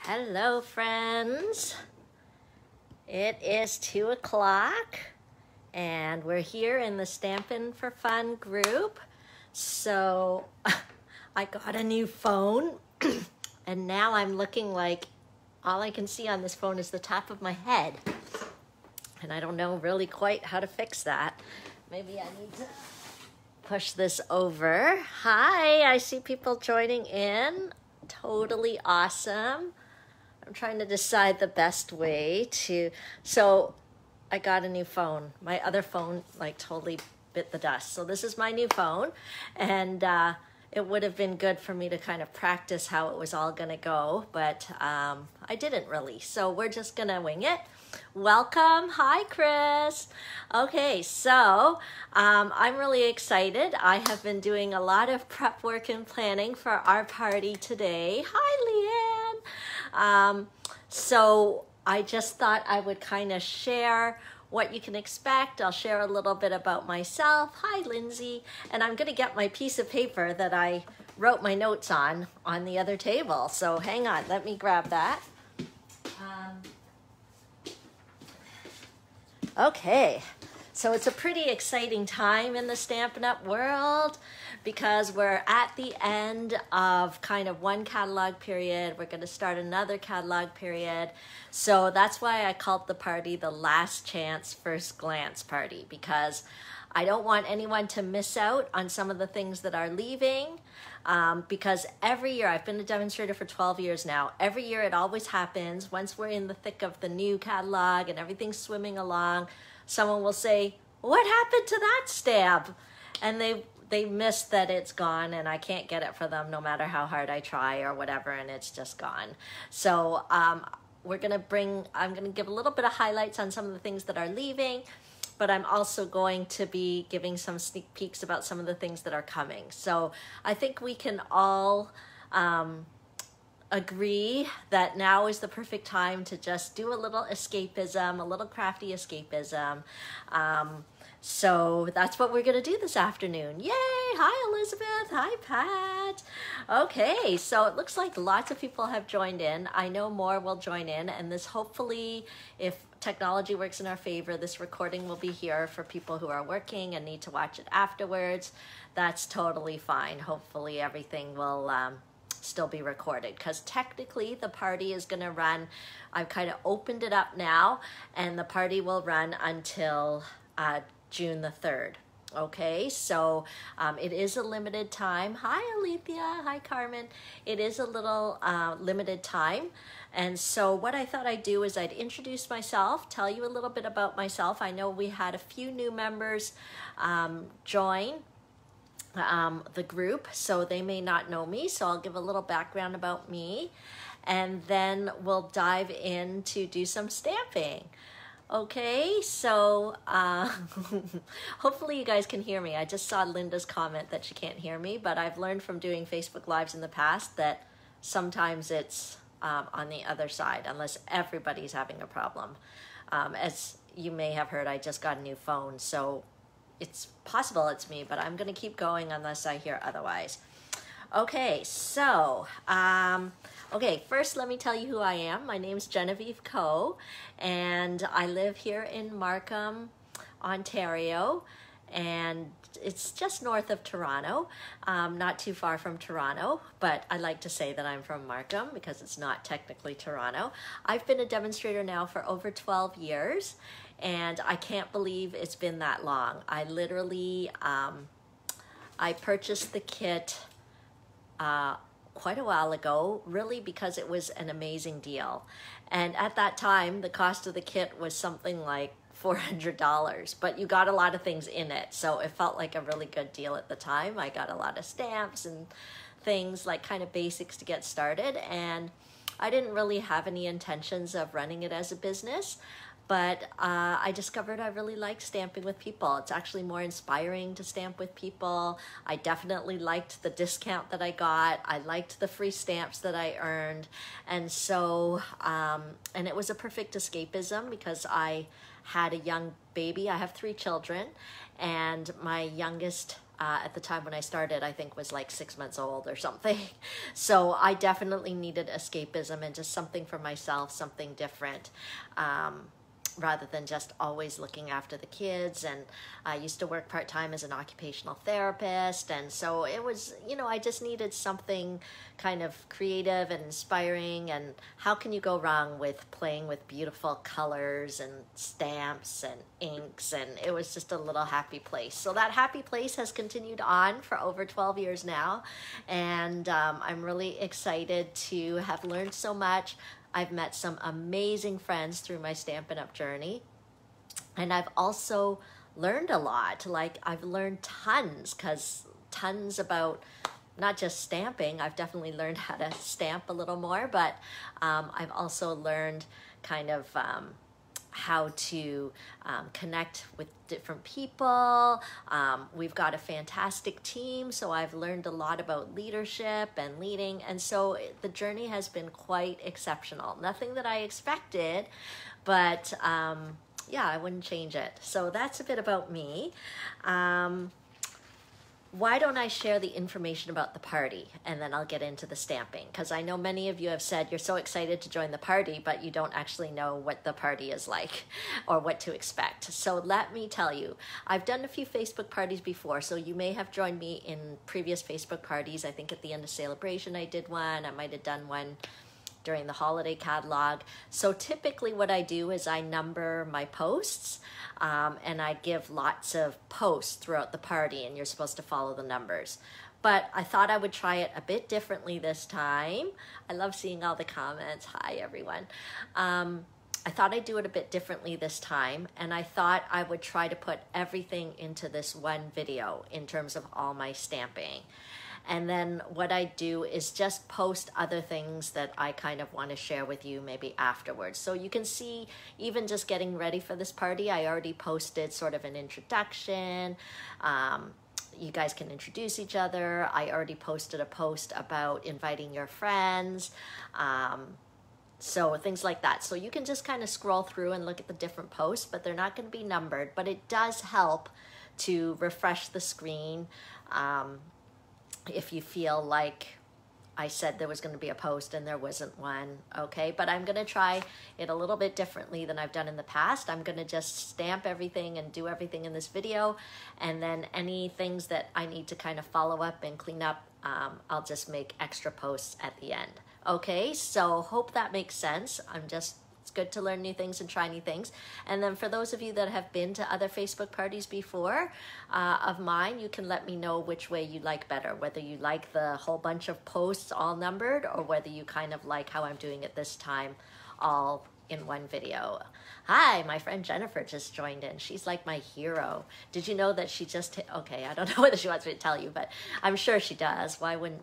Hello, friends. It is 2 o'clock and we're here in the Stampin4fun group. So I got a new phone and now I'm looking like all I can see on this phone is the top of my head. And I don't know really quite how to fix that. Maybe I need to push this over. Hi, I see people joining in. Totally awesome. I'm trying to decide the best way to, so I got a new phone. My other phone like totally bit the dust. So this is my new phone, and it would have been good for me to kind of practice how it was all gonna go, but I didn't really. So we're just gonna wing it. Welcome, hi Chris. Okay, so I'm really excited. I have been doing a lot of prep work and planning for our party today. Hi Leanne. So I just thought I would kind of share what you can expect. I'll share a little bit about myself. Hi Lindsay. And I'm gonna get my piece of paper that I wrote my notes on the other table. So hang on, let me grab that. Okay, so it's a pretty exciting time in the Stampin' Up! World because we're at the end of kind of one catalog period. We're going to start another catalog period. So that's why I called the party the Last Chance First Glance Party, because I don't want anyone to miss out on some of the things that are leaving. Because every year, I've been a demonstrator for 12 years now, every year it always happens. Once we're in the thick of the new catalog and everything's swimming along, someone will say, what happened to that stamp? And they miss that it's gone and I can't get it for them no matter how hard I try or whatever, and it's just gone. So I'm gonna give a little bit of highlights on some of the things that are leaving, but I'm also going to be giving some sneak peeks about some of the things that are coming. So I think we can all agree that now is the perfect time to just do a little escapism, a little crafty escapism. So that's what we're gonna do this afternoon. Yay! Hi Elizabeth, hi Pat. Okay, so it looks like lots of people have joined in. I know more will join in, and this hopefully, if technology works in our favor, this recording will be here for people who are working and need to watch it afterwards. That's totally fine. Hopefully everything will still be recorded, because technically the party is gonna run, I've kind of opened it up now, and the party will run until June the 3rd. Okay, so it is a limited time. Hi Alethea, hi Carmen. It is a little limited time. And so what I thought I'd do is I'd introduce myself, tell you a little bit about myself. I know we had a few new members join the group, so they may not know me. So I'll give a little background about me, and then we'll dive in to do some stamping. Okay, so hopefully you guys can hear me. I just saw Linda's comment that she can't hear me, but I've learned from doing Facebook Lives in the past that sometimes it's on the other side, unless everybody's having a problem. As you may have heard, I just got a new phone, so it's possible it's me, but I'm gonna keep going unless I hear otherwise. Okay, so, okay, first let me tell you who I am. My name's Genevieve Coe, and I live here in Markham, Ontario, and it's just north of Toronto, not too far from Toronto, but I like to say that I'm from Markham because it's not technically Toronto. I've been a demonstrator now for over 12 years, and I can't believe it's been that long. I literally, I purchased the kit quite a while ago, really because it was an amazing deal. And at that time, the cost of the kit was something like $400, but you got a lot of things in it. So it felt like a really good deal at the time. I got a lot of stamps and things, like kind of basics to get started. And I didn't really have any intentions of running it as a business. But I discovered I really like stamping with people. It's actually more inspiring to stamp with people. I definitely liked the discount that I got. I liked the free stamps that I earned. And so, and it was a perfect escapism because I had a young baby. I have 3 children, and my youngest at the time when I started, I think was like 6 months old or something. So I definitely needed escapism and just something for myself, something different. Rather than just always looking after the kids. And I used to work part-time as an occupational therapist, and so it was, you know, I just needed something kind of creative and inspiring. And how can you go wrong with playing with beautiful colors and stamps and inks? And it was just a little happy place. So that happy place has continued on for over 12 years now, and I'm really excited to have learned so much. I've met some amazing friends through my Stampin' Up! Journey. And I've also learned a lot. Like, I've learned tons about not just stamping. I've definitely learned how to stamp a little more, but I've also learned kind of how to connect with different people. We've got a fantastic team, so I've learned a lot about leadership and leading, and so the journey has been quite exceptional. Nothing that I expected, but yeah, I wouldn't change it. So that's a bit about me. Why don't I share the information about the party, and then I'll get into the stamping, because I know many of you have said you're so excited to join the party, but you don't actually know what the party is like or what to expect. So let me tell you, I've done a few Facebook parties before, so you may have joined me in previous Facebook parties. I think at the end of Celebration I did one. I might have done one during the holiday catalog. So typically what I do is I number my posts, and I give lots of posts throughout the party, and you're supposed to follow the numbers. But I thought I would try it a bit differently this time. I love seeing all the comments. Hi, everyone. I thought I'd do it a bit differently this time, and I thought I would try to put everything into this one video in terms of all my stamping. And then what I do is just post other things that I kind of want to share with you maybe afterwards. So you can see, even just getting ready for this party, I already posted sort of an introduction. You guys can introduce each other. I already posted a post about inviting your friends. So things like that. So you can just kind of scroll through and look at the different posts, but they're not going to be numbered. But it does help to refresh the screen. If you feel like I said there was going to be a post and there wasn't one, okay? But I'm going to try it a little bit differently than I've done in the past. I'm going to just stamp everything and do everything in this video, and then any things that I need to kind of follow up and clean up, I'll just make extra posts at the end. Okay, so hope that makes sense. It's good to learn new things and try new things. And then for those of you that have been to other Facebook parties before of mine, you can let me know which way you like better, whether you like the whole bunch of posts all numbered, or whether you kind of like how I'm doing it this time, all in one video. Hi, my friend Jennifer just joined in. She's like my hero. Did you know that she just hit, okay, I don't know whether she wants me to tell you, but I'm sure she does. Why wouldn't,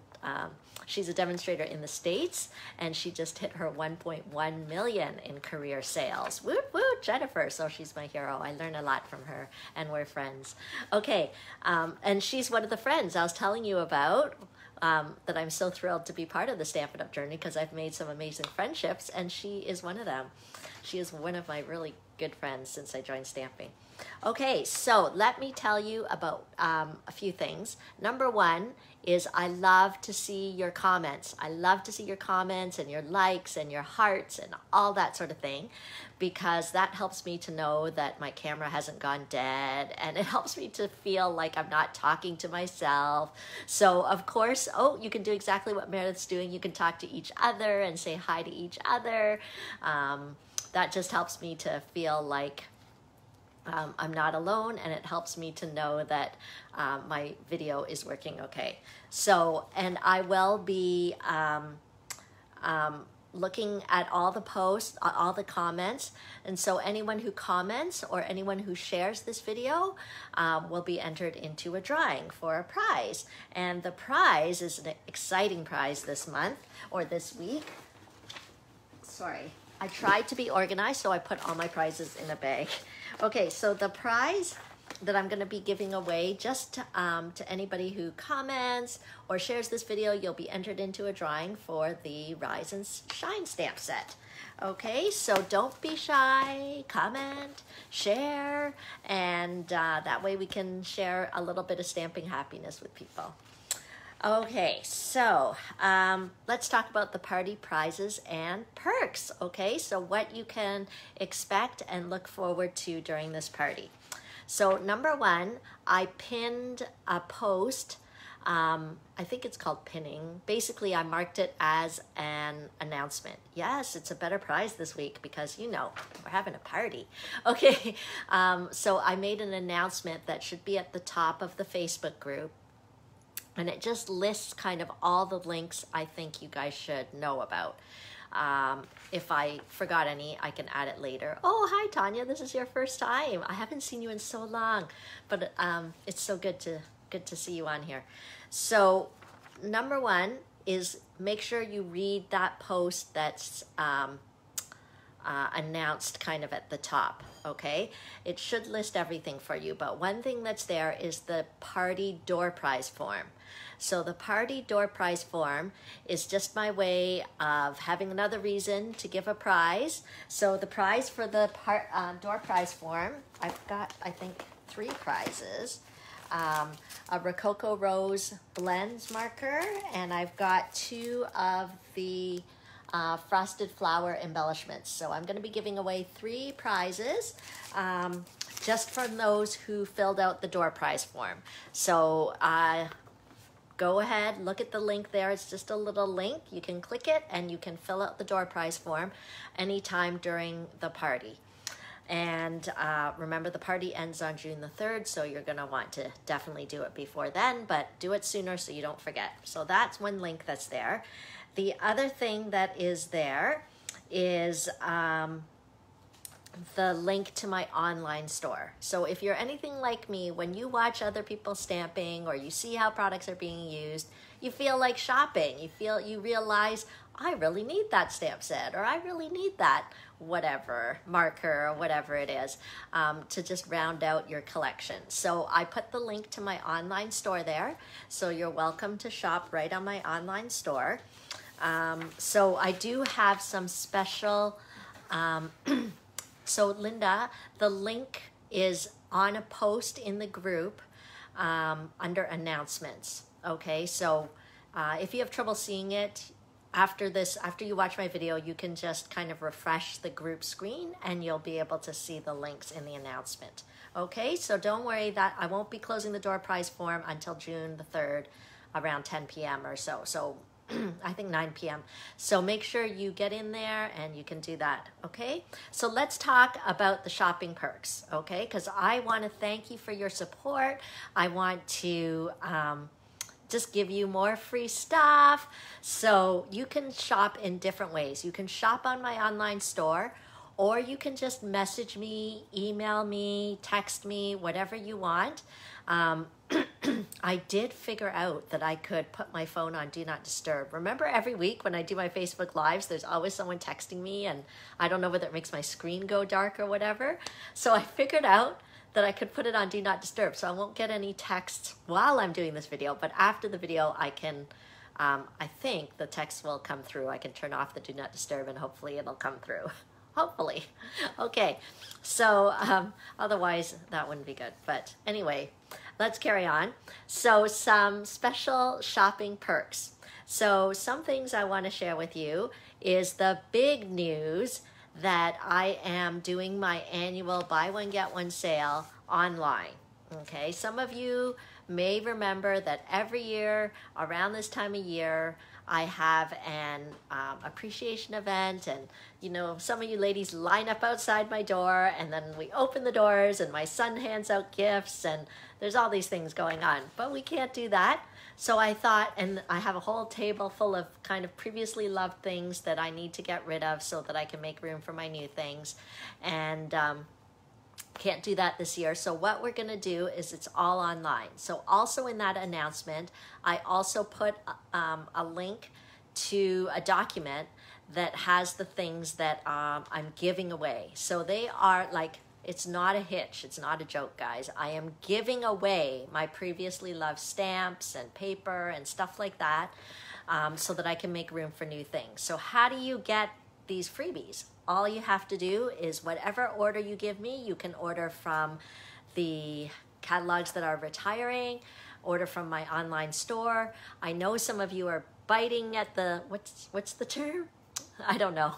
she's a demonstrator in the States, and she just hit her 1.1 million in career sales. Woo woo, Jennifer. So she's my hero. I learn a lot from her, and we're friends. Okay, and she's one of the friends I was telling you about, that I'm so thrilled to be part of the Stampin' Up! Journey, because I've made some amazing friendships, and she is one of them. She is one of my really good friends since I joined stamping. Okay, so let me tell you about a few things. Number one is I love to see your comments. I love to see your comments and your likes and your hearts and all that sort of thing, because that helps me to know that my camera hasn't gone dead, and it helps me to feel like I'm not talking to myself. So of course, you can do exactly what Meredith's doing. You can talk to each other and say hi to each other. That just helps me to feel like I'm not alone, and it helps me to know that my video is working okay. So, and I will be looking at all the posts, all the comments, and so anyone who comments or anyone who shares this video will be entered into a drawing for a prize. And the prize is an exciting prize this month, or this week. Sorry, I tried to be organized, so I put all my prizes in a bag. Okay, so the prize that I'm going to be giving away just to anybody who comments or shares this video. You'll be entered into a drawing for the Rise and Shine stamp set. Okay, so don't be shy, comment, share, and that way we can share a little bit of stamping happiness with people. Okay, so let's talk about the party prizes and perks. Okay, so what you can expect and look forward to during this party. So number one, I pinned a post. I think it's called pinning. Basically, I marked it as an announcement. Yes, it's a better prize this week because, you know, we're having a party. Okay, so I made an announcement that should be at the top of the Facebook group. And it just lists kind of all the links I think you guys should know about. If I forgot any, I can add it later. Oh, hi, Tanya. This is your first time. I haven't seen you in so long, but it's so good to see you on here. So number one is make sure you read that post that's announced kind of at the top, okay? It should list everything for you, but one thing that's there is the party door prize form. So the party door prize form is just my way of having another reason to give a prize. So the prize for the door prize form, I've got, I think, 3 prizes. A Rococo Rose Blends marker, and I've got 2 of the frosted flower embellishments. So I'm going to be giving away 3 prizes just from those who filled out the door prize form. So go ahead, look at the link there. It's just a little link. You can click it and you can fill out the door prize form anytime during the party. And remember, the party ends on June the 3rd, so you're going to want to definitely do it before then, but do it sooner so you don't forget. So that's one link that's there. The other thing that is there is the link to my online store. So if you're anything like me, when you watch other people stamping or you see how products are being used, you feel like shopping. You realize, I really need that stamp set, or I really need that whatever marker or whatever it is to just round out your collection. So I put the link to my online store there. So you're welcome to shop right on my online store. So I do have some special, so Linda, the link is on a post in the group under announcements. Okay, so if you have trouble seeing it, after you watch my video, you can just kind of refresh the group screen and you'll be able to see the links in the announcement. Okay, so don't worry that I won't be closing the door prize form until June the 3rd around 10 p.m. or so. So I think 9 p.m. So make sure you get in there and you can do that, okay? So let's talk about the shopping perks, okay? Because I want to thank you for your support. I want to just give you more free stuff. So you can shop in different ways. You can shop on my online store, or you can just message me, email me, text me, whatever you want. I did figure out that I could put my phone on Do Not Disturb. Remember every week when I do my Facebook Lives, there's always someone texting me and I don't know whether it makes my screen go dark or whatever. So I figured out that I could put it on Do Not Disturb, so I won't get any texts while I'm doing this video, but after the video I can, I think the text will come through. I can turn off the Do Not Disturb and hopefully it'll come through. Hopefully. Okay, so otherwise that wouldn't be good. But anyway, let's carry on. So some special shopping perks. So some things I want to share with you is the big news that I am doing my annual buy one get one sale online. Okay, some of you may remember that every year around this time of year I have an appreciation event, and you know, some of you ladies line up outside my door and then we open the doors and my son hands out gifts and there's all these things going on, but we can't do that. So I thought, and I have a whole table full of kind of previously loved things that I need to get rid of so that I can make room for my new things, and can't do that this year. So what we're gonna do is it's all online. So also in that announcement, I also put a link to a document that has the things that I'm giving away. So they are like It's not a hitch. It's not a joke, guys. I am giving away my previously loved stamps and paper and stuff like that, so that I can make room for new things. So how do you get these freebies? All you have to do is whatever order you give me, you can order from the catalogs that are retiring, order from my online store. I know some of you are biting at the, what's the term? I don't know.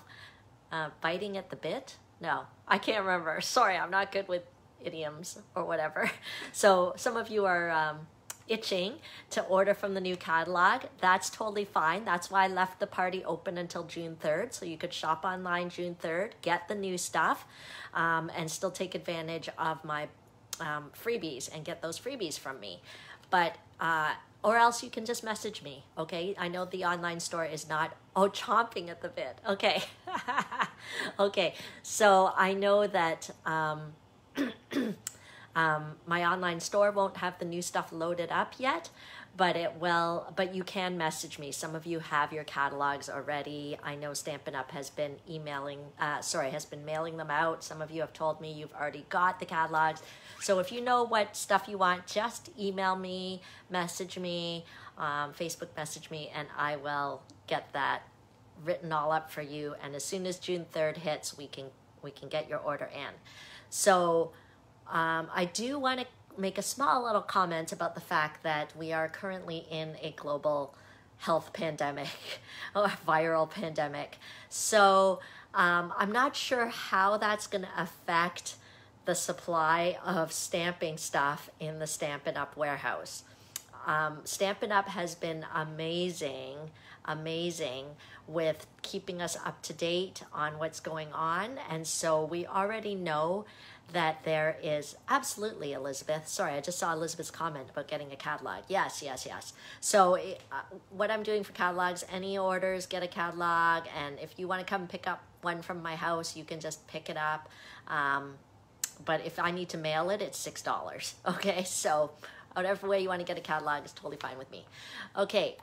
Biting at the bit? No, I can't remember. Sorry, I'm not good with idioms or whatever. So some of you are itching to order from the new catalog. That's totally fine. That's why I left the party open until June 3rd. So you could shop online June 3rd, get the new stuff, and still take advantage of my freebies and get those freebies from me. But or else you can just message me, okay? I know the online store is not, chomping at the bit, okay. Okay, so I know that my online store won't have the new stuff loaded up yet, but it will, but you can message me. Some of you have your catalogs already. I know Stampin' Up! Has been has been mailing them out. Some of you have told me you've already got the catalogs. So if you know what stuff you want, just email me, message me, Facebook message me, and I will get that written all up for you. And as soon as June 3rd hits, we can get your order in. So I do want to make a small little comment about the fact that we are currently in a global health pandemic or viral pandemic. So I'm not sure how that's going to affect the supply of stamping stuff in the Stampin' Up! Warehouse. Stampin' Up! Has been amazing with keeping us up to date on what's going on. And so we already know that there is, absolutely, Elizabeth. Sorry, I just saw Elizabeth's comment about getting a catalog. Yes. So what I'm doing for catalogs, any orders, get a catalog. And if you want to come pick up one from my house, you can just pick it up. But if I need to mail it, it's $6. Okay, so whatever way you want to get a catalog is totally fine with me. Okay,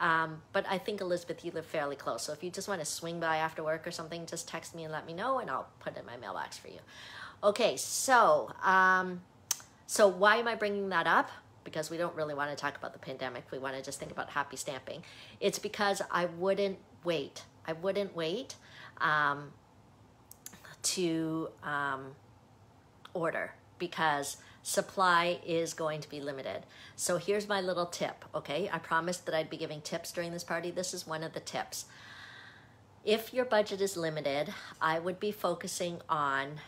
but I think, Elizabeth, you live fairly close. So if you just want to swing by after work or something, just text me and let me know, and I'll put it in my mailbox for you. Okay, so so why am I bringing that up? Because we don't really want to talk about the pandemic. We want to just think about happy stamping. It's because I wouldn't wait. To order, because supply is going to be limited. So here's my little tip, okay? I promised that I'd be giving tips during this party. This is one of the tips. If your budget is limited, I would be focusing on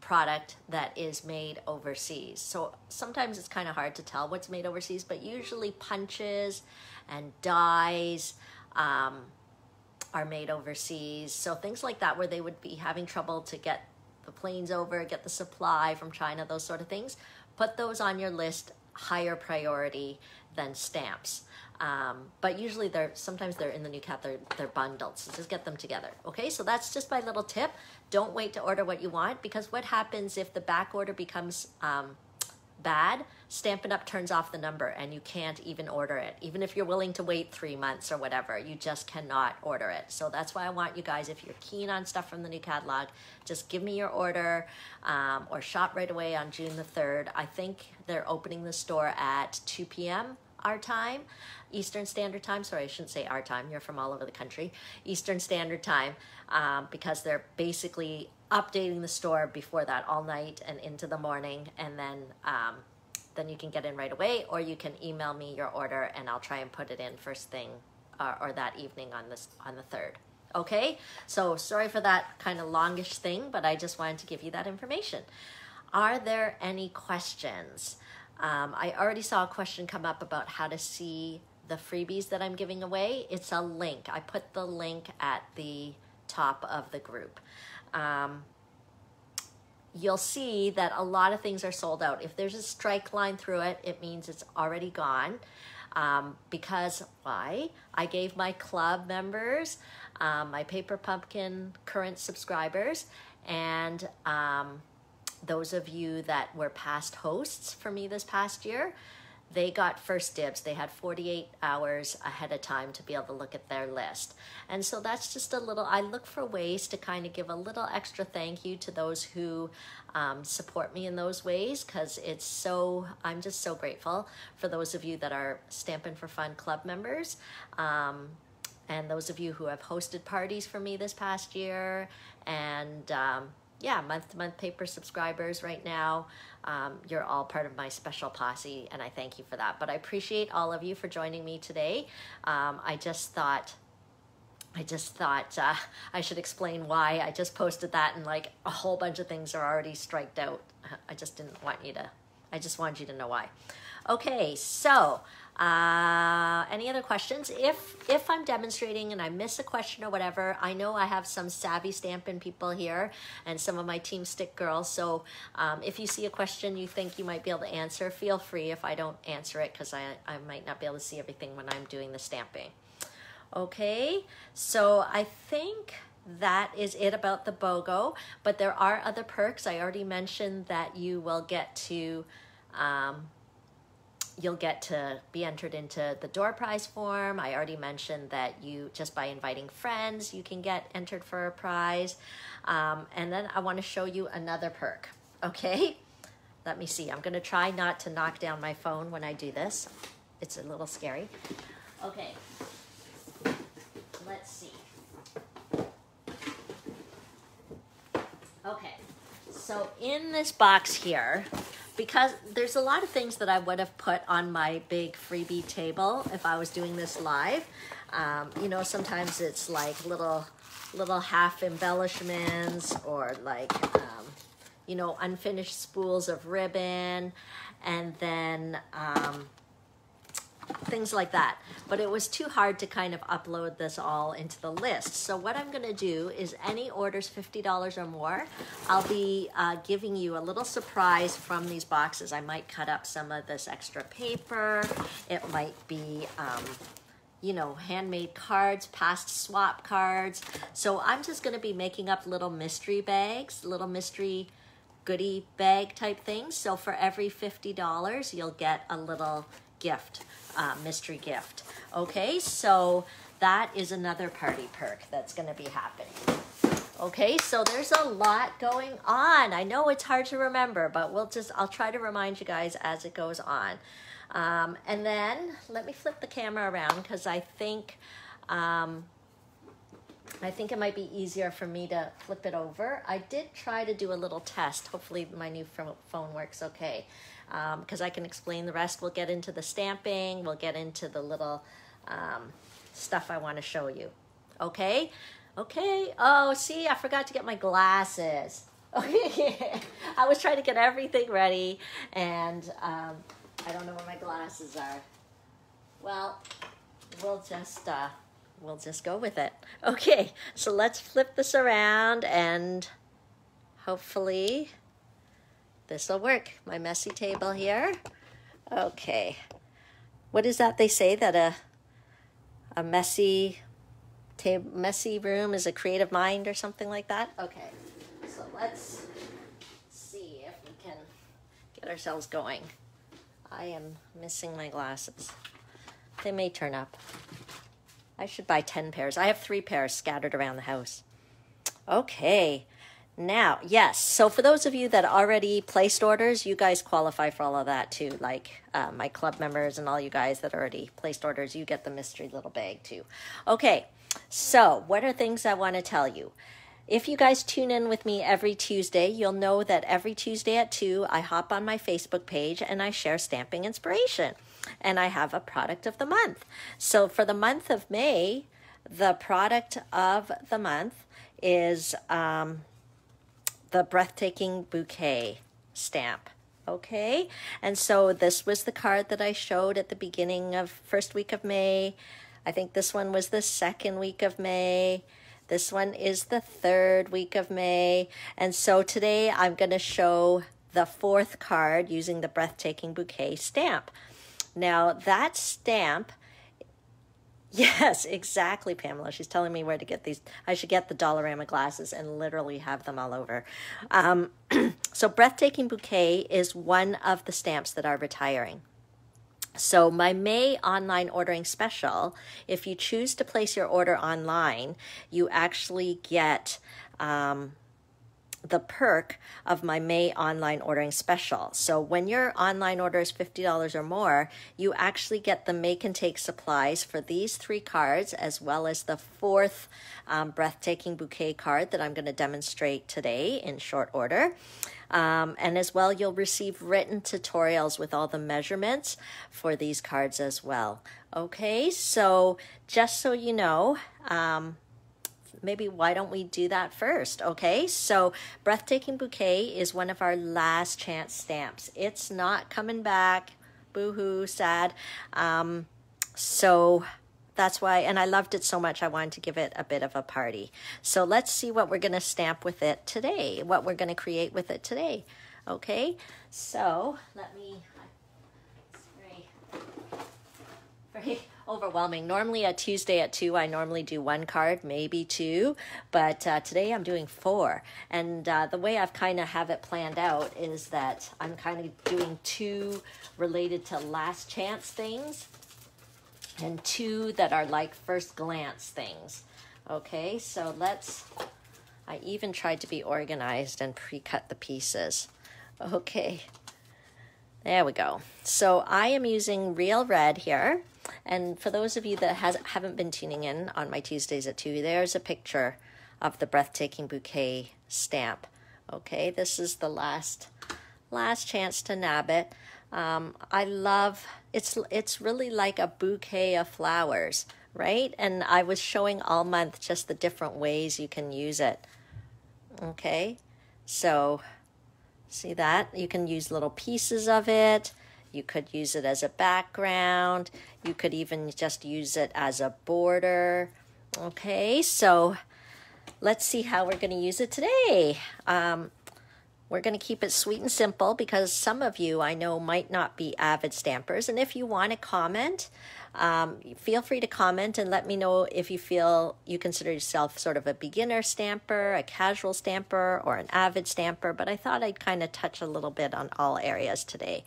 product that is made overseas. So sometimes it's kind of hard to tell what's made overseas, but usually punches and dies are made overseas. So things like that, where they would be having trouble to get the planes over, get the supply from China, those sort of things, put those on your list, higher priority than stamps. But usually sometimes they're in the new cat, they're bundled, so just get them together. Okay, so that's just my little tip. Don't wait to order what you want, because what happens if the back order becomes bad? Stampin' Up! Turns off the number and you can't even order it. Even if you're willing to wait 3 months or whatever, you just cannot order it. So that's why I want you guys, if you're keen on stuff from the new catalog, just give me your order, or shop right away on June the 3rd. I think they're opening the store at 2 p.m. our time, Eastern Standard Time. Sorry, I shouldn't say our time. You're from all over the country. Eastern Standard Time, because they're basically updating the store before that all night and into the morning, and then you can get in right away, or you can email me your order and I'll try and put it in first thing or that evening on the 3rd. Okay, so sorry for that kind of longish thing, but I just wanted to give you that information. Are there any questions? I already saw a question come up about how to see the freebies that I'm giving away. It's a link. I put the link at the top of the group. You'll see that a lot of things are sold out. If there's a strike line through it, it means it's already gone. Because why? I gave my club members, my Paper Pumpkin current subscribers, and those of you that were past hosts for me this past year, they got first dibs. They had 48 hours ahead of time to be able to look at their list. And so that's just a little, I look for ways to kind of give a little extra thank you to those who support me in those ways, because it's so, I'm just so grateful for those of you that are Stampin' for Fun club members. And those of you who have hosted parties for me this past year, and yeah, month-to-month paper subscribers right now. You're all part of my special posse, and I thank you for that. But I appreciate all of you for joining me today. I just thought I should explain why I just posted that, and like a whole bunch of things are already striked out. I just didn't want you to, I just wanted you to know why. Okay, so any other questions? If I'm demonstrating and I miss a question or whatever, I know I have some savvy Stampin' people here and some of my Team Stick girls. So if you see a question you think you might be able to answer, feel free if I don't answer it, because I might not be able to see everything when I'm doing the stamping. Okay, so I think that is it about the BOGO, but there are other perks. I already mentioned that you will get to you'll get to be entered into the door prize form. I already mentioned that you, just by inviting friends, you can get entered for a prize. And then I want to show you another perk, okay? Let me see. I'm going to try not to knock down my phone when I do this. It's a little scary. Okay. Let's see. Okay. So in this box here, because there's a lot of things that I would have put on my big freebie table if I was doing this live. You know, sometimes it's like little half embellishments, or like, you know, unfinished spools of ribbon, and then things like that. But it was too hard to kind of upload this all into the list. So what I'm going to do is any orders $50 or more, I'll be giving you a little surprise from these boxes. I might cut up some of this extra paper. It might be, you know, handmade cards, past swap cards. So I'm just going to be making up little mystery bags, little mystery goodie bag type things. So for every $50, you'll get a little gift, mystery gift. Okay, so that is another party perk that's going to be happening. Okay, so there's a lot going on. I know it's hard to remember, but I'll try to remind you guys as it goes on. And then let me flip the camera around, because I think it might be easier for me to flip it over. I did try to do a little test. Hopefully my new phone works okay, because I can explain the rest. We'll get into the stamping. We'll get into the little stuff I want to show you. Okay? Okay. Oh, see, I forgot to get my glasses. Okay. I was trying to get everything ready, and I don't know where my glasses are. Well, we'll just go with it. Okay, so let's flip this around, and hopefully this will work. My messy table here. Okay. What is that they say, that a messy room is a creative mind, or something like that? Okay, so let's see if we can get ourselves going. I am missing my glasses. They may turn up. I should buy 10 pairs. I have 3 pairs scattered around the house. Okay, now, yes, so for those of you that already placed orders, you guys qualify for all of that too. Like my club members and all you guys that already placed orders, you get the mystery little bag too. Okay, so what are things I want to tell you? If you guys tune in with me every Tuesday, you'll know that every Tuesday at 2, I hop on my Facebook page and I share stamping inspiration. And I have a product of the month. So for the month of May, the product of the month is the Breathtaking Bouquet stamp. Okay, and so this was the card that I showed at the beginning of first week of May. I think this one was the second week of May. This one is the third week of May. And so today I'm going to show the 4th card using the Breathtaking Bouquet stamp. Now that stamp, yes, exactly, Pamela. She's telling me where to get these. I should get the Dollarama glasses and literally have them all over. So Breathtaking Bouquet is one of the stamps that are retiring. So my May online ordering special, if you choose to place your order online, you actually get the perk of my May online ordering special. So when your online order is $50 or more, you actually get the make and take supplies for these 3 cards, as well as the 4th breathtaking bouquet card that I'm going to demonstrate today in short order. And as well, you'll receive written tutorials with all the measurements for these cards as well. Okay, so just so you know, maybe why don't we do that first? Okay, so Breathtaking Bouquet is one of our last chance stamps. It's not coming back. Boo-hoo, sad. So that's why, and I loved it so much, I wanted to give it a bit of a party. So let's see what we're going to stamp with it today, what we're going to create with it today. Okay, so let me, it's very overwhelming. Normally a Tuesday at 2, I normally do 1 card, maybe 2, but today I'm doing 4. And the way I've kind of have it planned out is that I'm kind of doing 2 related to last chance things, and 2 that are like first glance things. Okay, so I even tried to be organized and pre-cut the pieces. Okay, there we go. So I am using Real Red here. And for those of you that haven't been tuning in on my Tuesdays at 2, there's a picture of the Breathtaking Bouquet stamp. Okay, this is the last chance to nab it. I love, it's really like a bouquet of flowers, right? And I was showing all month just the different ways you can use it. Okay, so see that? You can use little pieces of it. You could use it as a background. You could even just use it as a border. Okay, so let's see how we're going to use it today. We're going to keep it sweet and simple because some of you I know might not be avid stampers. And if you want to comment, feel free to comment and let me know if you feel you consider yourself sort of a beginner stamper, a casual stamper, or an avid stamper. But I thought I'd kind of touch a little bit on all areas today.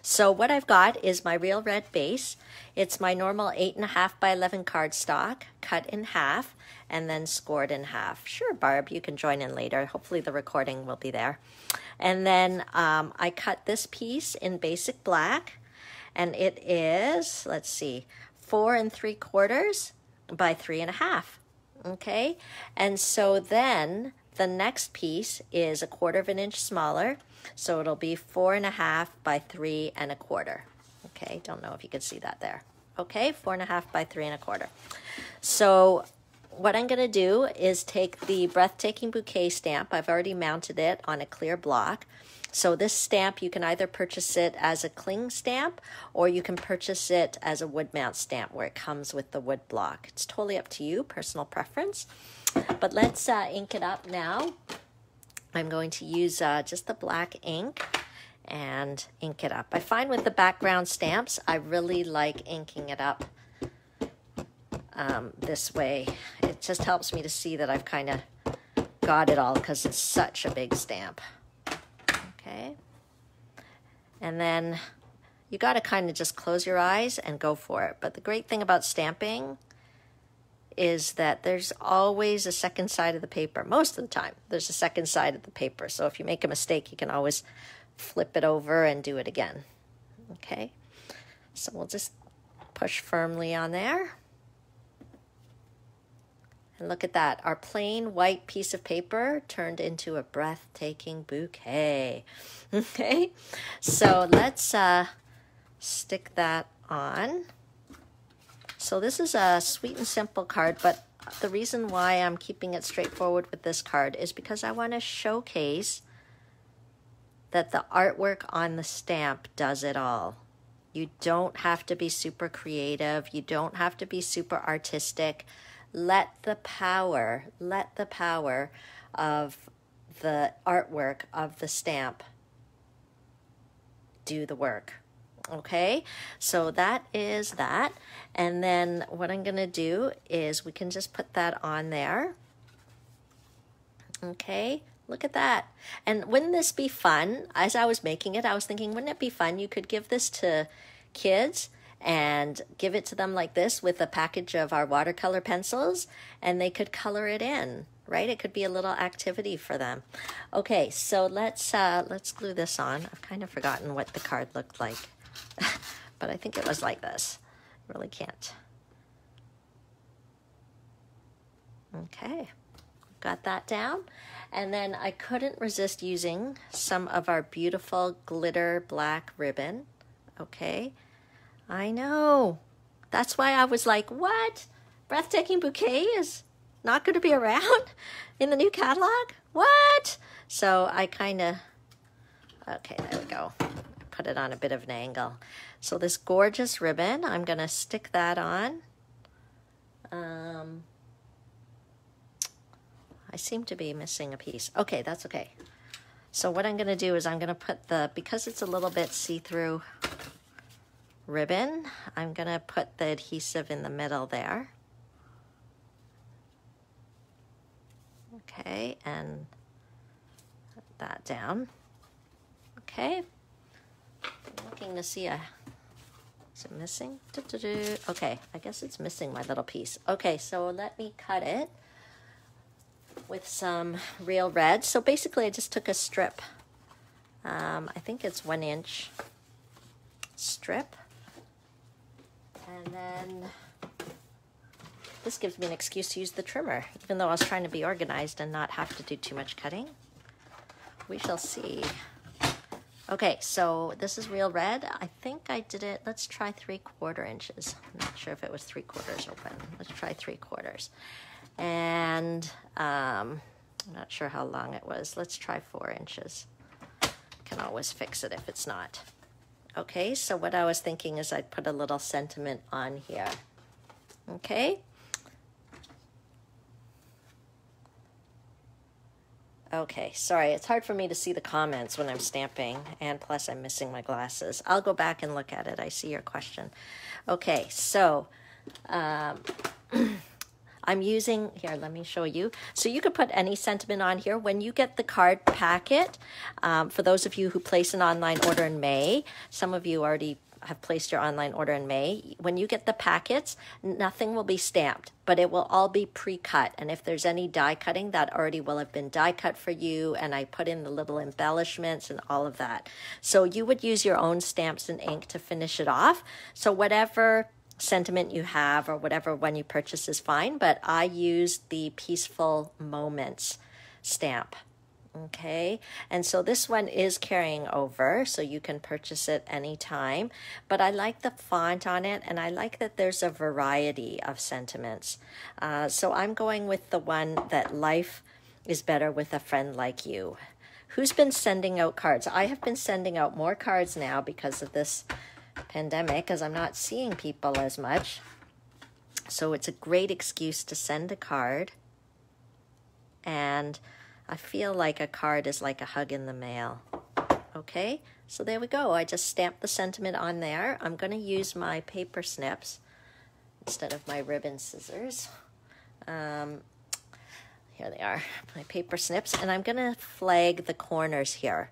So what I've got is my Real Red base. It's my normal 8.5 by 11 cardstock, cut in half, and then scored in half. Sure, Barb, you can join in later. Hopefully the recording will be there. And then I cut this piece in basic black, and it is, let's see, 4 3/4 by 3.5. Okay, and so then the next piece is 1/4 inch smaller, so it'll be 4.5 by 3.25. Okay, don't know if you can see that there. Okay, 4.5 by 3.25. So what I'm going to do is take the Breathtaking Bouquet stamp. I've already mounted it on a clear block. So this stamp, you can either purchase it as a cling stamp or you can purchase it as a wood mount stamp where it comes with the wood block. It's totally up to you, personal preference. But let's ink it up now. I'm going to use just the black ink and ink it up. I find with the background stamps, I really like inking it up this way. It just helps me to see that I've kind of got it all because it's such a big stamp. Okay. And then you got to kind of just close your eyes and go for it. But the great thing about stamping is that there's always a second side of the paper. Most of the time, there's a second side of the paper. So if you make a mistake, you can always flip it over and do it again. Okay. So we'll just push firmly on there. And look at that, our plain white piece of paper turned into a breathtaking bouquet. Okay, so let's stick that on. So this is a sweet and simple card, but the reason why I'm keeping it straightforward with this card is because I want to showcase that the artwork on the stamp does it all. You don't have to be super creative. You don't have to be super artistic. Let the power of the artwork of the stamp do the work. Okay, so that is that. And then what I'm going to do is we can just put that on there. Okay, look at that. And wouldn't this be fun? As I was making it, I was thinking, wouldn't it be fun? You could give this to kids and give it to them like this with a package of our watercolor pencils, and they could color it in, right? It could be a little activity for them. Okay, so let's glue this on. I've kind of forgotten what the card looked like, but I think it was like this. Really can't. Okay, got that down. And then I couldn't resist using some of our beautiful glitter black ribbon. Okay, I know. That's why I was like, what? Breathtaking Bouquet is not going to be around in the new catalog? What? So I kind of, okay, there we go. Put it on a bit of an angle. So this gorgeous ribbon, I'm going to stick that on. I seem to be missing a piece. Okay, that's okay. So what I'm going to do is I'm going to put because it's a little bit see-through ribbon, I'm going to put the adhesive in the middle there. Okay, and put that down. Okay. I'm looking to see is it missing? Okay, I guess it's missing my little piece. Okay, so let me cut it with some real red. So basically I just took a strip. I think it's 1 inch strip. And then this gives me an excuse to use the trimmer, even though I was trying to be organized and not have to do too much cutting. We shall see. Okay, so this is real red. I think I did it, let's try 3/4 inches. I'm not sure if it was 3/4 open. Let's try 3/4. And I'm not sure how long it was. Let's try 4 inches. Can always fix it if it's not. Okay, so what I was thinking is I'd put a little sentiment on here. Okay. Okay, sorry, it's hard for me to see the comments when I'm stamping, and plus I'm missing my glasses. I'll go back and look at it. I see your question. Okay, so I'm using, here, let me show you. So you could put any sentiment on here. When you get the card packet, for those of you who place an online order in May, some of you already have placed your online order in May. When you get the packets, nothing will be stamped, but it will all be pre-cut. And if there's any die cutting, that already will have been die cut for you. And I put in the little embellishments and all of that. So you would use your own stamps and ink to finish it off. So whatever sentiment you have or whatever one you purchase is fine, but I use the Peaceful Moments stamp. Okay, and so this one is carrying over, so you can purchase it anytime, but I like the font on it, and I like that there's a variety of sentiments. So I'm going with the one that life is better with a friend like you. Who's been sending out cards? I have been sending out more cards now because of this pandemic, because I'm not seeing people as much. So it's a great excuse to send a card, and I feel like a card is like a hug in the mail. Okay, so there we go. I just stamped the sentiment on there. I'm going to use my paper snips instead of my ribbon scissors. Here they are, my paper snips, and I'm going to flag the corners here.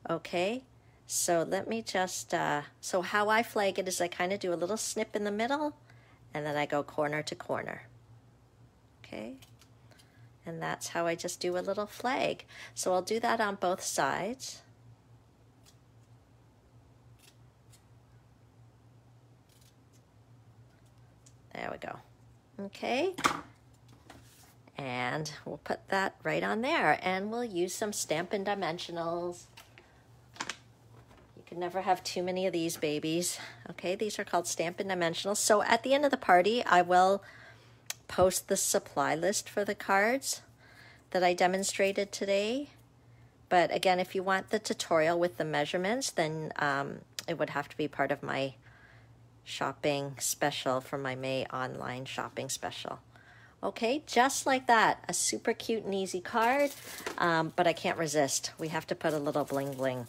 Okay, so let me just, so how I flag it is I kind of do a little snip in the middle, and then I go corner to corner. Okay. And that's how I just do a little flag. So I'll do that on both sides. There we go. Okay. And we'll put that right on there. And we'll use some Stampin' Dimensionals. You can never have too many of these babies. Okay, these are called Stampin' Dimensionals. So at the end of the party, I will post the supply list for the cards that I demonstrated today. But again, if you want the tutorial with the measurements, then it would have to be part of my shopping special for my May online shopping special. Okay, just like that, a super cute and easy card, but I can't resist. We have to put a little bling bling.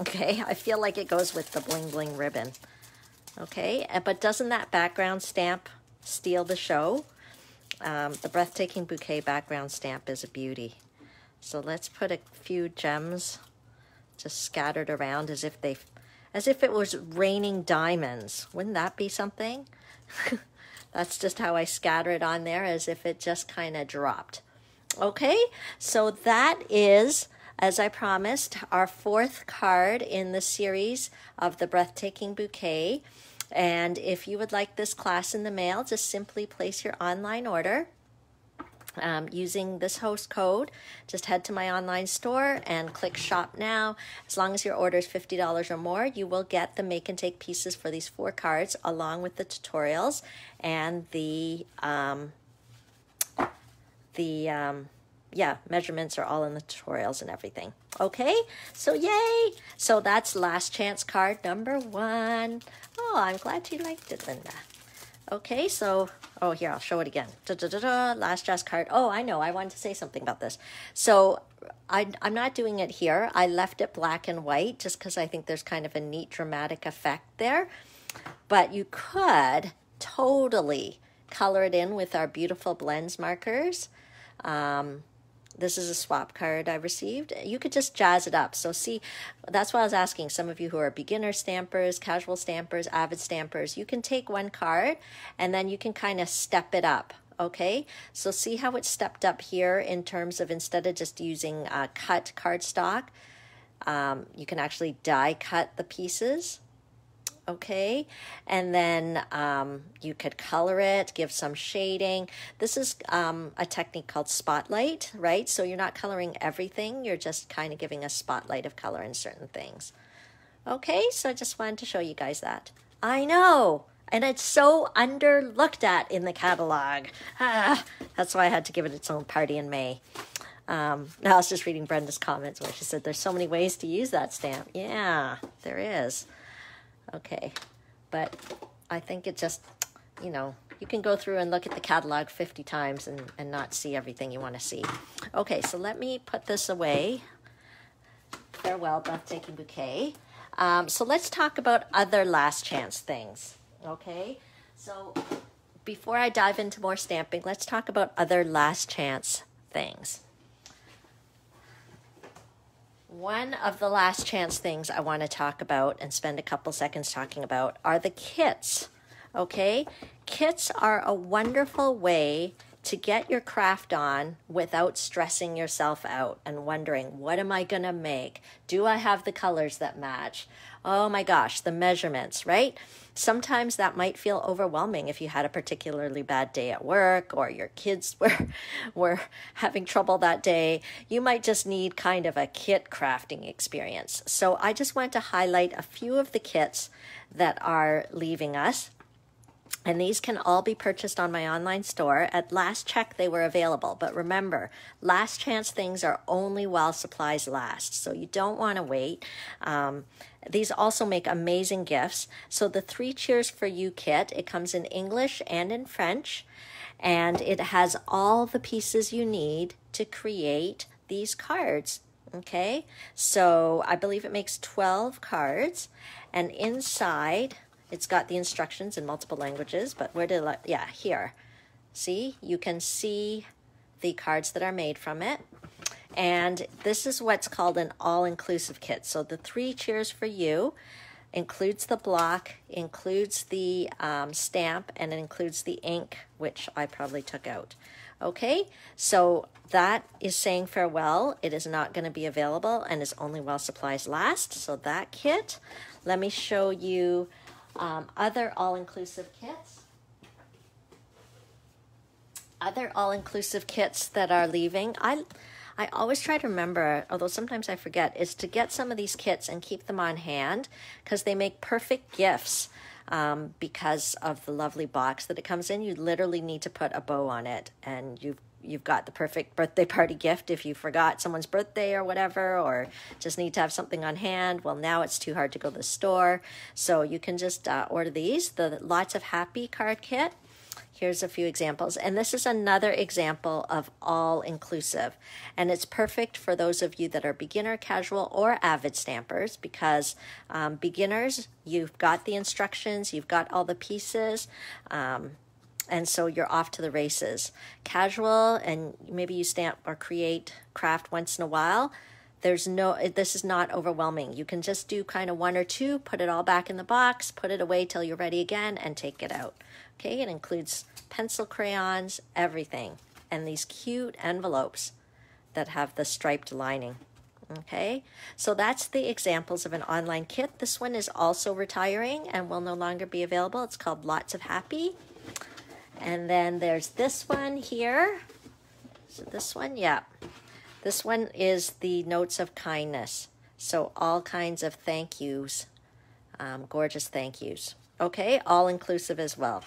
Okay, I feel like it goes with the bling bling ribbon. Okay, but doesn't that background stamp steal the show? The Breathtaking Bouquet background stamp is a beauty. So let's put a few gems just scattered around as if they as if it was raining diamonds. Wouldn't that be something? That's just how I scatter it on there, as if it just kind of dropped. Okay, so that is, as I promised, our 4th card in the series of the Breathtaking Bouquet. And if you would like this class in the mail, just simply place your online order using this host code. Just head to my online store and click shop now. As long as your order is $50 or more, you will get the make and take pieces for these 4 cards along with the tutorials and the measurements are all in the tutorials and everything. Okay, so yay! So that's last chance card number 1. Oh, I'm glad you liked it, Linda. Okay, so, oh, here, I'll show it again. Last chance card. Oh, I know, I wanted to say something about this. So I'm not doing it here. I left it black and white just because I think there's kind of a neat dramatic effect there. But you could totally color it in with our beautiful blends markers. This is a swap card I received. You could just jazz it up. So see, that's why I was asking some of you who are beginner stampers, casual stampers, avid stampers, you can take one card and then you can kind of step it up. Okay, so see how it's stepped up here in terms of, instead of just using cut cardstock, you can actually die cut the pieces. Okay, and then you could color it, give some shading. This is a technique called spotlight, right? So you're not coloring everything, you're just kind of giving a spotlight of color in certain things. Okay, so I just wanted to show you guys that. I know, and it's so underlooked at in the catalog. That's why I had to give it its own party in May. Now I was just reading Brenda's comments where she said there's so many ways to use that stamp. Yeah, there is. Okay, but I think it just, you know, you can go through and look at the catalog 50 times and not see everything you want to see. Okay, so let me put this away. Farewell, Breathtaking Bouquet. So let's talk about other last chance things, okay? So before I dive into more stamping, let's talk about other last chance things. One of the last chance things I want to talk about and spend a couple seconds talking about are the kits, okay? Kits are a wonderful way to get your craft on without stressing yourself out and wondering, what am I going to make? Do I have the colors that match? Oh my gosh, the measurements, right? Sometimes that might feel overwhelming if you had a particularly bad day at work or your kids were having trouble that day. You might just need kind of a kit crafting experience. So I just want to highlight a few of the kits that are leaving us. And these can all be purchased on my online store. At last check, they were available. But remember, last chance things are only while supplies last. So you don't want to wait. These also make amazing gifts. So the 3 Cheers for You kit, it comes in English and in French. And it has all the pieces you need to create these cards. Okay, so I believe it makes 12 cards. And inside, it's got the instructions in multiple languages, but where did yeah, here. See, you can see the cards that are made from it. And this is what's called an all-inclusive kit. So the 3 Cheers for You includes the block, includes the stamp, and it includes the ink, which I probably took out. Okay, so that is saying farewell. It is not going to be available and is only while supplies last. So that kit. Let me show you other all-inclusive kits. Other all-inclusive kits that are leaving. I always try to remember, although sometimes I forget, is to get some of these kits and keep them on hand because they make perfect gifts because of the lovely box that it comes in. You literally need to put a bow on it and you've got the perfect birthday party gift if you forgot someone's birthday or whatever, or just need to have something on hand. Well, now it's too hard to go to the store, so you can just order these. The Lots of Happy card kit. Here's a few examples, and this is another example of all-inclusive, and it's perfect for those of you that are beginner, casual, or avid stampers because beginners, you've got the instructions, you've got all the pieces, and so you're off to the races. Casual, and maybe you stamp or craft once in a while, this is not overwhelming. You can just do kind of 1 or 2, put it all back in the box, put it away till you're ready again, and take it out. Okay, it includes pencil crayons, everything, and these cute envelopes that have the striped lining. Okay, so that's the examples of an online kit. This one is also retiring and will no longer be available. It's called Lots of Happy. And then there's this one here. So this one, yeah. This one is the Notes of Kindness. So all kinds of thank yous, gorgeous thank yous. Okay, all inclusive as well.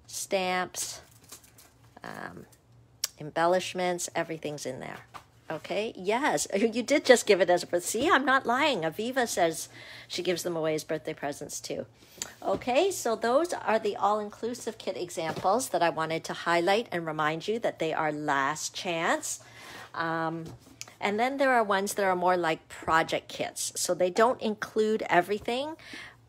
Stamps, embellishments, everything's in there. Okay, yes, you did just give it as a present. See, I'm not lying. Aviva says she gives them away as birthday presents too. Okay, so those are the all-inclusive kit examples that I wanted to highlight and remind you that they are last chance. And then there are ones that are more like project kits. So they don't include everything,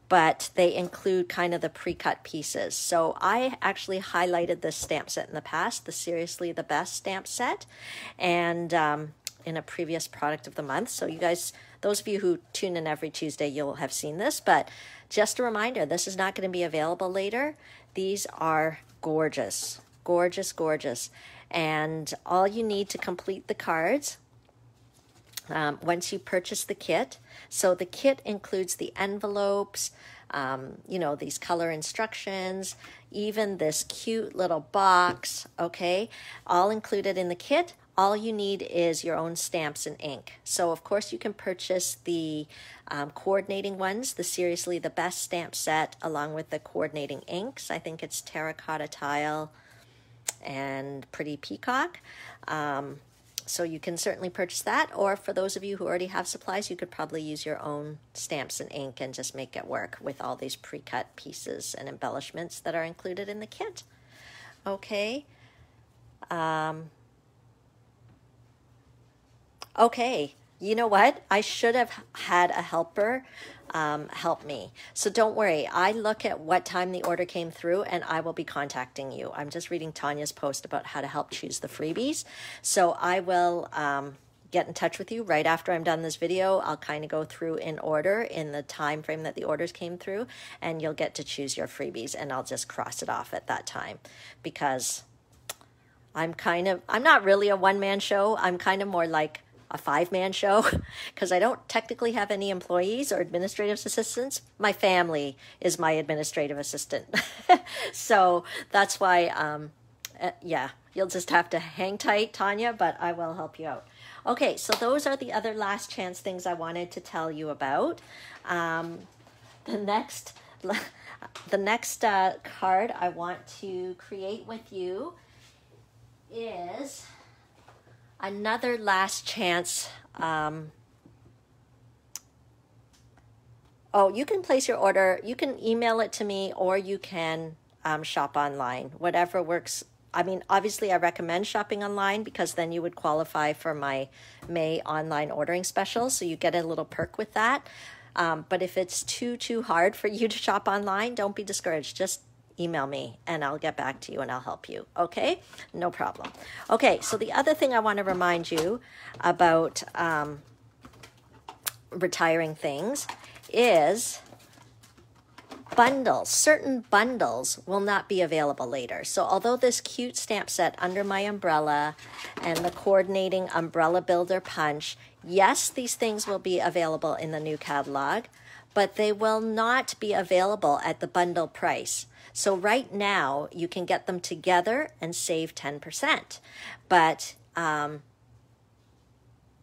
but they include kind of the pre-cut pieces. So I actually highlighted this stamp set in the past, the Seriously the Best stamp set, and in a previous product of the month. So you guys, those of you who tune in every Tuesday, you'll have seen this, but just a reminder, this is not going to be available later. These are gorgeous, gorgeous, gorgeous. And all you need to complete the cards once you purchase the kit. So the kit includes the envelopes, you know, these color instructions, even this cute little box, okay? All included in the kit. All you need is your own stamps and ink. So of course you can purchase the coordinating ones, the Seriously the Best stamp set, along with the coordinating inks. I think it's Terracotta Tile and Pretty Peacock. So you can certainly purchase that, or for those of you who already have supplies, you could probably use your own stamps and ink and just make it work with all these pre-cut pieces and embellishments that are included in the kit. Okay. Okay, you know what? I should have had a helper help me. So don't worry. I look at what time the order came through and I will be contacting you. I'm just reading Tanya's post about how to help choose the freebies. So I will get in touch with you right after I'm done this video. I'll kind of go through in order in the time frame that the orders came through, and you'll get to choose your freebies, and I'll just cross it off at that time, because I'm not really a one-man show. I'm kind of more like a 5-man show, because I don't technically have any employees or administrative assistants. My family is my administrative assistant. So that's why, yeah, you'll just have to hang tight, Tanya, but I will help you out. Okay, so those are the other last chance things I wanted to tell you about. The next card I want to create with you is another last chance. Oh, you can place your order. You can email it to me, or you can shop online, whatever works. I mean, obviously I recommend shopping online, because then you would qualify for my May online ordering special. So you get a little perk with that. But if it's too hard for you to shop online, don't be discouraged. Just email me and I'll get back to you and I'll help you. Okay, no problem. Okay, so the other thing I want to remind you about retiring things is bundles. Certain bundles will not be available later. So although this cute stamp set Under My Umbrella and the coordinating umbrella builder punch, yes, these things will be available in the new catalog, but they will not be available at the bundle price. So right now, you can get them together and save 10%. But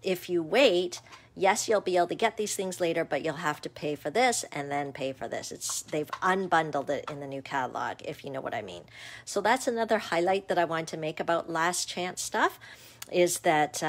if you wait, yes, you'll be able to get these things later, but you'll have to pay for this and then pay for this. They've unbundled it in the new catalog, if you know what I mean. So that's another highlight that I want to make about last chance stuff, is that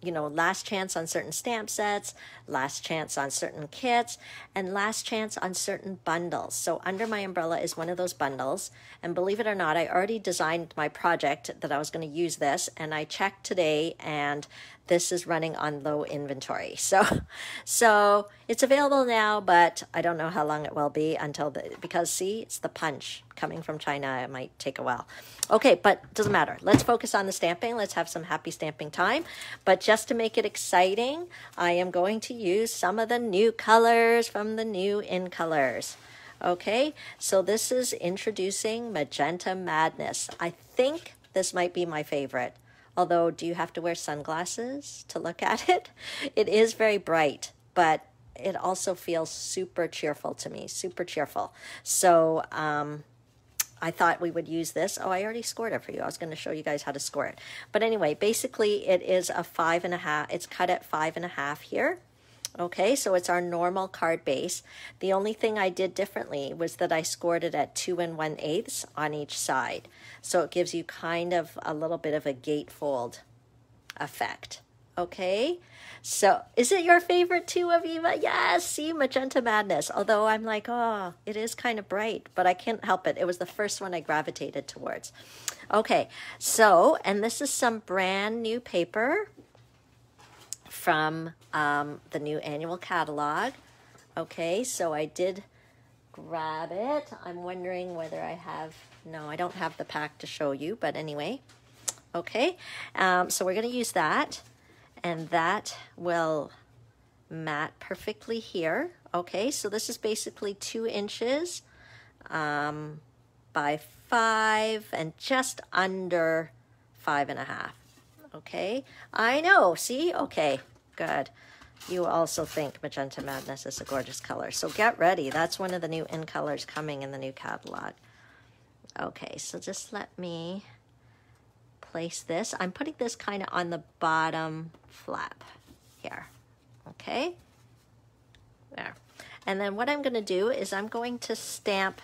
you know, last chance on certain stamp sets, last chance on certain kits, and last chance on certain bundles. So Under My Umbrella is one of those bundles. And believe it or not, I already designed my project that I was going to use this, and I checked today, and this is running on low inventory. So it's available now, but I don't know how long it will be until because see, it's the punch coming from China. It might take a while. Okay, but doesn't matter. Let's focus on the stamping. Let's have some happy stamping time. But just to make it exciting, I am going to use some of the new colors from the new In Colors. Okay, so this is introducing Magenta Madness. I think this might be my favorite. Although, do you have to wear sunglasses to look at it? It is very bright, but it also feels super cheerful to me, super cheerful. So I thought we would use this. Oh, I already scored it for you. I was going to show you guys how to score it. But anyway, basically it is a 5.5. It's cut at 5.5 here. Okay, so it's our normal card base. The only thing I did differently was that I scored it at 2 1/8 on each side. So it gives you kind of a little bit of a gatefold effect. Okay, so is it your favorite too, Aviva? Yes, see, Magenta Madness. Although I'm like, oh, it is kind of bright, but I can't help it. It was the first one I gravitated towards. Okay, so, and this is some brand new paper from the new annual catalog. Okay, so I did grab it. I'm wondering whether I have, no, I don't have the pack to show you, but anyway. Okay, so we're going to use that, and that will mat perfectly here. Okay, so this is basically 2 inches by 5 and just under 5.5. Okay, I know, see? Okay, good. You also think Magenta Madness is a gorgeous color. So get ready. That's one of the new In Colors coming in the new catalog. Okay, so just let me place this. I'm putting this kind of on the bottom flap here. Okay, there. And then what I'm going to do is I'm going to stamp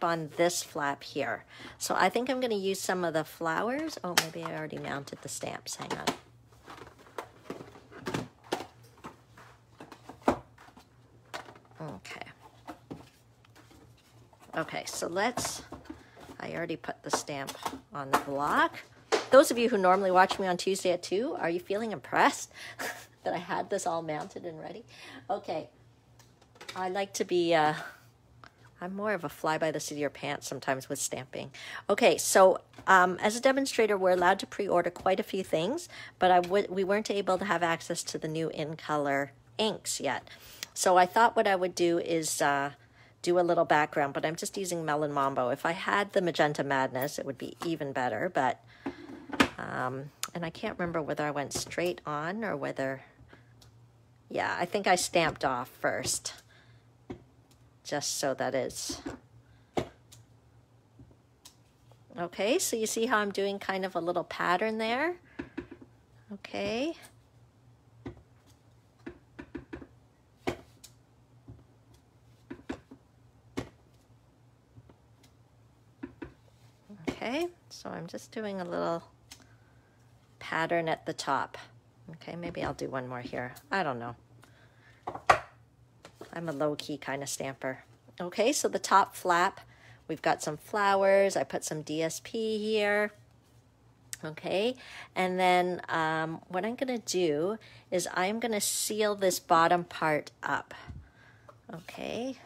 on this flap here. So I think I'm going to use some of the flowers. Oh, maybe I already mounted the stamps. Hang on. Okay, so I already put the stamp on the block. Those of you who normally watch me on Tuesday at 2, are you feeling impressed that I had this all mounted and ready? Okay, I like to be, I'm more of a fly by the seat of your pants sometimes with stamping. Okay, so as a demonstrator, we're allowed to pre-order quite a few things, but we weren't able to have access to the new In Color inks yet. So I thought what I would do is do a little background, but I'm just using Melon Mambo. If I had the Magenta Madness, it would be even better, but, and I can't remember whether I went straight on or whether, yeah, I think I stamped off first, just so that it's, okay, so you see how I'm doing kind of a little pattern there, okay. Okay, so I'm just doing a little pattern at the top. Okay, maybe I'll do one more here. I don't know. I'm a low-key kind of stamper. Okay, so the top flap, we've got some flowers. I put some DSP here. Okay, and then what I'm going to do is I'm going to seal this bottom part up. Okay,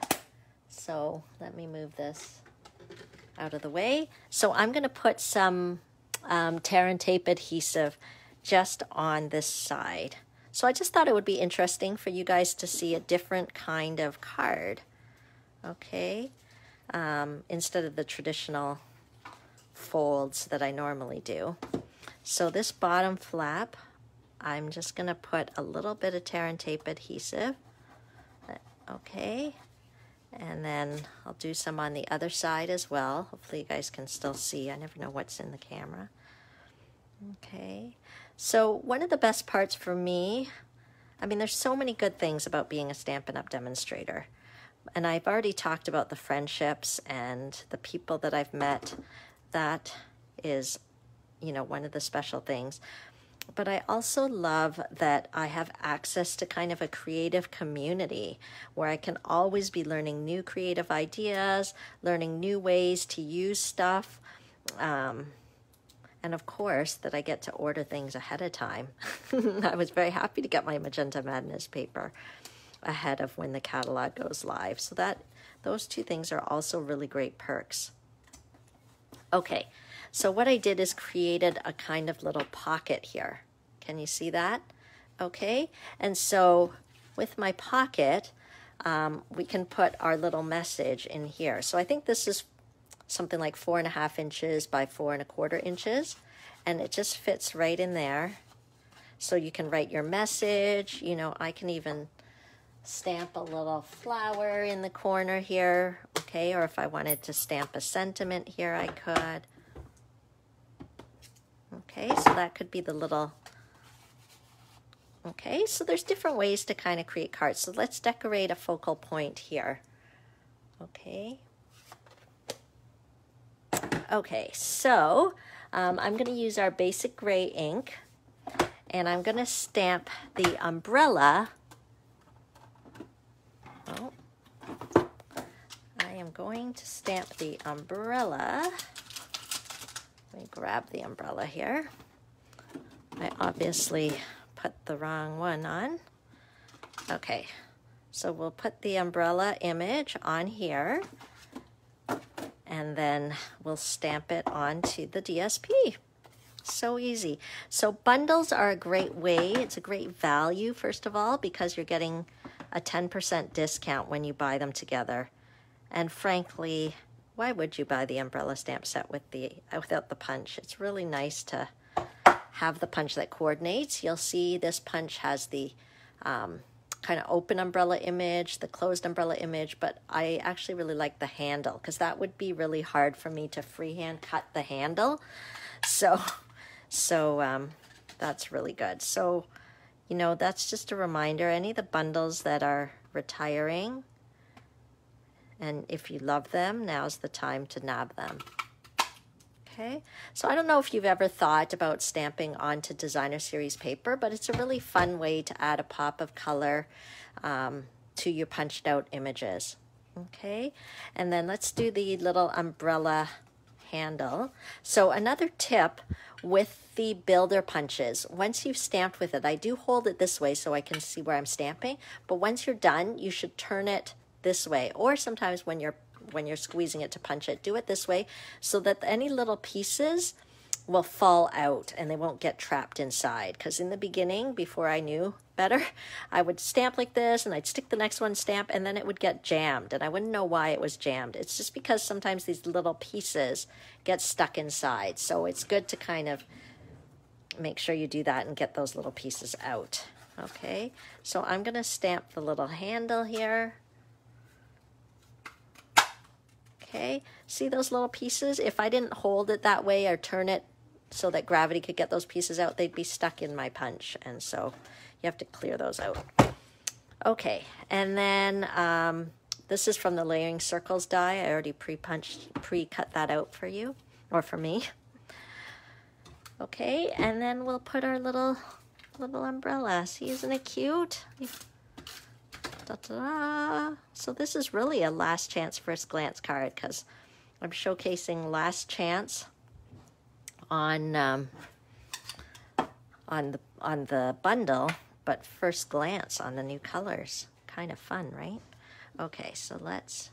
so let me move this out of the way. So I'm going to put some tear and tape adhesive just on this side. So I just thought it would be interesting for you guys to see a different kind of card, okay, instead of the traditional folds that I normally do. So this bottom flap, I'm just going to put a little bit of tear and tape adhesive, okay. And then I'll do some on the other side as well. Hopefully you guys can still see. I never know what's in the camera. Okay. So one of the best parts for me, I mean, there's so many good things about being a Stampin' Up! Demonstrator. And I've already talked about the friendships and the people that I've met. That is, you know, one of the special things. But I also love that I have access to kind of a creative community where I can always be learning new creative ideas, learning new ways to use stuff. And of course, that I get to order things ahead of time. I was very happy to get my Magenta Madness paper ahead of when the catalog goes live. So those two things are also really great perks. Okay, so what I did is created a kind of little pocket here. Can you see that? Okay, and so with my pocket, we can put our little message in here. So I think this is something like 4.5 inches by 4.25 inches, and it just fits right in there. So you can write your message. You know, I can even stamp a little flower in the corner here, okay? Or if I wanted to stamp a sentiment here, I could. Okay, so that could be the little, okay, so there's different ways to kind of create cards. So let's decorate a focal point here, okay? Okay, so I'm going to use our basic gray ink, and I'm going to stamp the umbrella. Oh, I am going to stamp the umbrella. Let me grab the umbrella here. I obviously put the wrong one on. Okay, so we'll put the umbrella image on here, and then we'll stamp it onto the DSP. So easy. So bundles are a great way. It's a great value, first of all, because you're getting a 10% discount when you buy them together. And frankly, why would you buy the umbrella stamp set without the punch? It's really nice to have the punch that coordinates. You'll see this punch has the kind of open umbrella image, the closed umbrella image, but I actually really like the handle because that would be really hard for me to freehand cut the handle. So that's really good. So, you know, that's just a reminder, any of the bundles that are retiring, and if you love them, now's the time to nab them. Okay, so I don't know if you've ever thought about stamping onto designer series paper, but it's a really fun way to add a pop of color to your punched out images. Okay, and then let's do the little umbrella handle. So another tip with the builder punches, once you've stamped with it, I do hold it this way so I can see where I'm stamping, but once you're done, you should turn it this way, or sometimes when you're squeezing it to punch it, do it this way so that any little pieces will fall out and they won't get trapped inside. Because in the beginning, before I knew better, I would stamp like this and I'd stick the next one stamp and then it would get jammed and I wouldn't know why it was jammed. It's just because sometimes these little pieces get stuck inside. So it's good to kind of make sure you do that and get those little pieces out. Okay, so I'm going to stamp the little handle here. Okay, see those little pieces? If I didn't hold it that way or turn it so that gravity could get those pieces out, they'd be stuck in my punch. And so you have to clear those out. Okay, and then this is from the Layering Circles die. I already pre-cut that out for you, or for me. Okay, and then we'll put our little umbrella. See, isn't it cute? Ta-da. So this is really a last chance first glance card because I'm showcasing last chance on the bundle, but first glance on the new colors. Kind of fun, right? Okay, so let's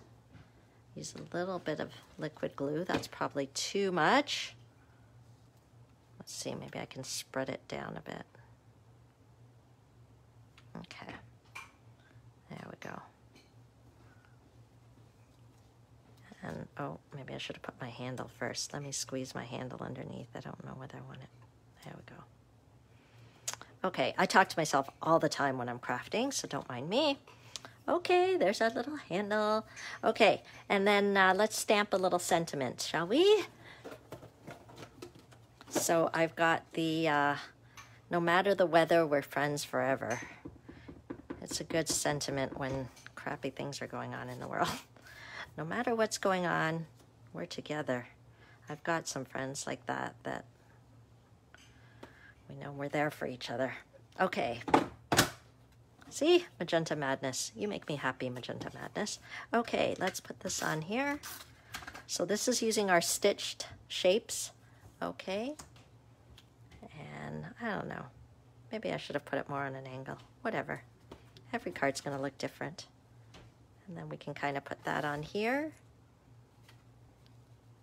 use a little bit of liquid glue. That's probably too much. Let's see, maybe I can spread it down a bit. Okay. There we go. And, oh, maybe I should have put my handle first. Let me squeeze my handle underneath. I don't know whether I want it. There we go. Okay, I talk to myself all the time when I'm crafting, so don't mind me. Okay, there's our little handle. Okay, and then let's stamp a little sentiment, shall we? So I've got the, no matter the weather, we're friends forever. It's a good sentiment when crappy things are going on in the world. No matter what's going on, we're together. I've got some friends like that we know we're there for each other. Okay. See? Magenta Madness. You make me happy, Magenta Madness. Okay, let's put this on here. So this is using our stitched shapes. Okay. And I don't know, maybe I should have put it more on an angle. Whatever. Every card's going to look different. And then we can kind of put that on here.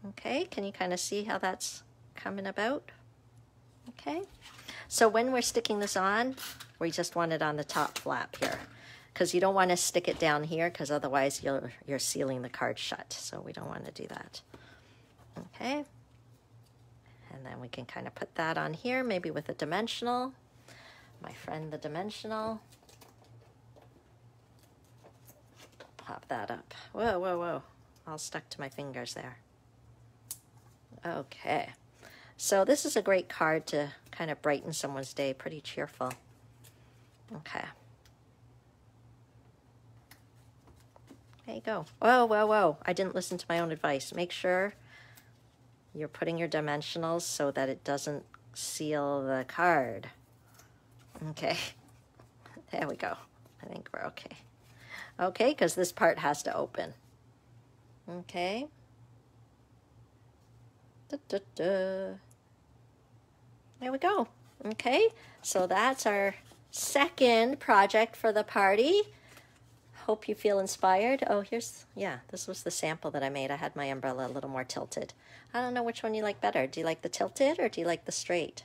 Okay, can you kind of see how that's coming about? Okay, so when we're sticking this on, we just want it on the top flap here, because you don't want to stick it down here, because otherwise you're sealing the card shut. So we don't want to do that. Okay, and then we can kind of put that on here, maybe with a dimensional. My friend the dimensional. Pop that up. Whoa, whoa, whoa. All stuck to my fingers there. Okay. So this is a great card to kind of brighten someone's day. Pretty cheerful. Okay. There you go. Whoa, whoa, whoa. I didn't listen to my own advice. Make sure you're putting your dimensionals so that it doesn't seal the card. Okay. There we go. I think we're okay. Okay, because this part has to open. Okay. There we go. Okay, so that's our second project for the party. Hope you feel inspired. Oh, here's, yeah, this was the sample that I made. I had my umbrella a little more tilted. I don't know which one you like better. Do you like the tilted or do you like the straight?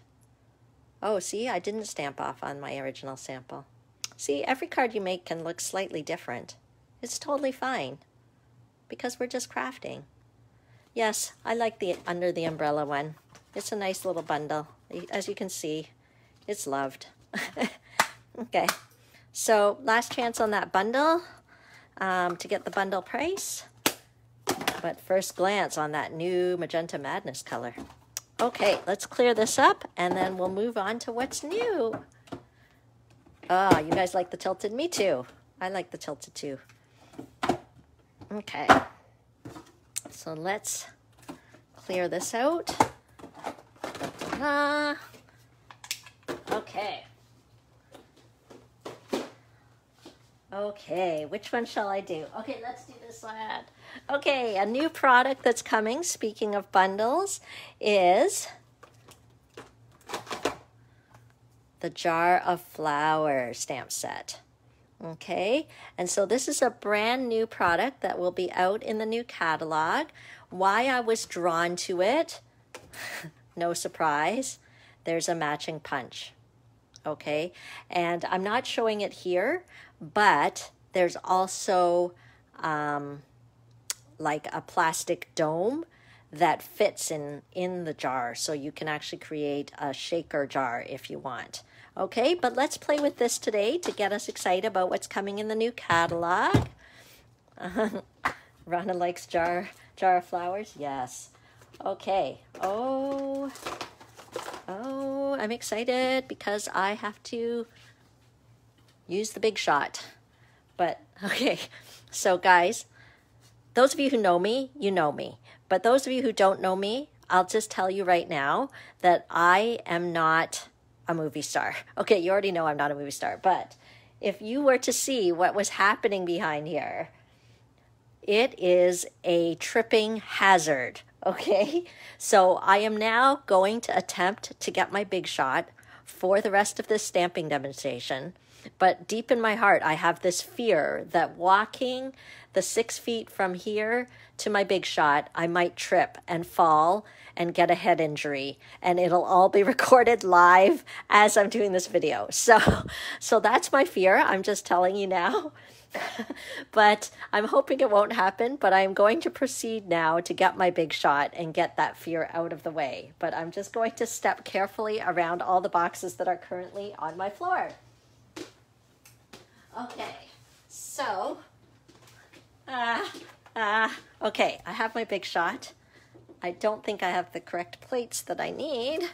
Oh, see, I didn't stamp off on my original sample. See, every card you make can look slightly different. It's totally fine because we're just crafting. Yes, I like the under the umbrella one. It's a nice little bundle. As you can see, it's loved. Okay, so last chance on that bundle to get the bundle price. But first glance on that new Magenta Madness color. Okay, let's clear this up and then we'll move on to what's new. Oh, you guys like the tilted? Me too. I like the tilted too. Okay. So let's clear this out. Okay. Okay, which one shall I do? Okay, let's do this one. Okay, a new product that's coming, speaking of bundles, is the Jar of Flowers stamp set. Okay, and so this is a brand new product that will be out in the new catalog. Why I was drawn to it, no surprise, there's a matching punch. Okay, and I'm not showing it here, but there's also like a plastic dome that fits in the jar, so you can actually create a shaker jar if you want. Okay, but let's play with this today to get us excited about what's coming in the new catalog. Rhonda likes jar of flowers. Yes. Okay. Oh, I'm excited because I have to use the big shot. But okay, so guys, those of you who know me, you know me. But those of you who don't know me, I'll just tell you right now that I am not a movie star. Okay, you already know I'm not a movie star, but if you were to see what was happening behind here, it is a tripping hazard, okay? So I am now going to attempt to get my big shot for the rest of this stamping demonstration, but deep in my heart, I have this fear that walking the 6 feet from here to my big shot, I might trip and fall and get a head injury, and it'll all be recorded live as I'm doing this video. So that's my fear. I'm just telling you now. But I'm hoping it won't happen, but I'm going to proceed now to get my big shot and get that fear out of the way. But I'm just going to step carefully around all the boxes that are currently on my floor. Okay, so, okay, I have my big shot. I don't think I have the correct plates that I need,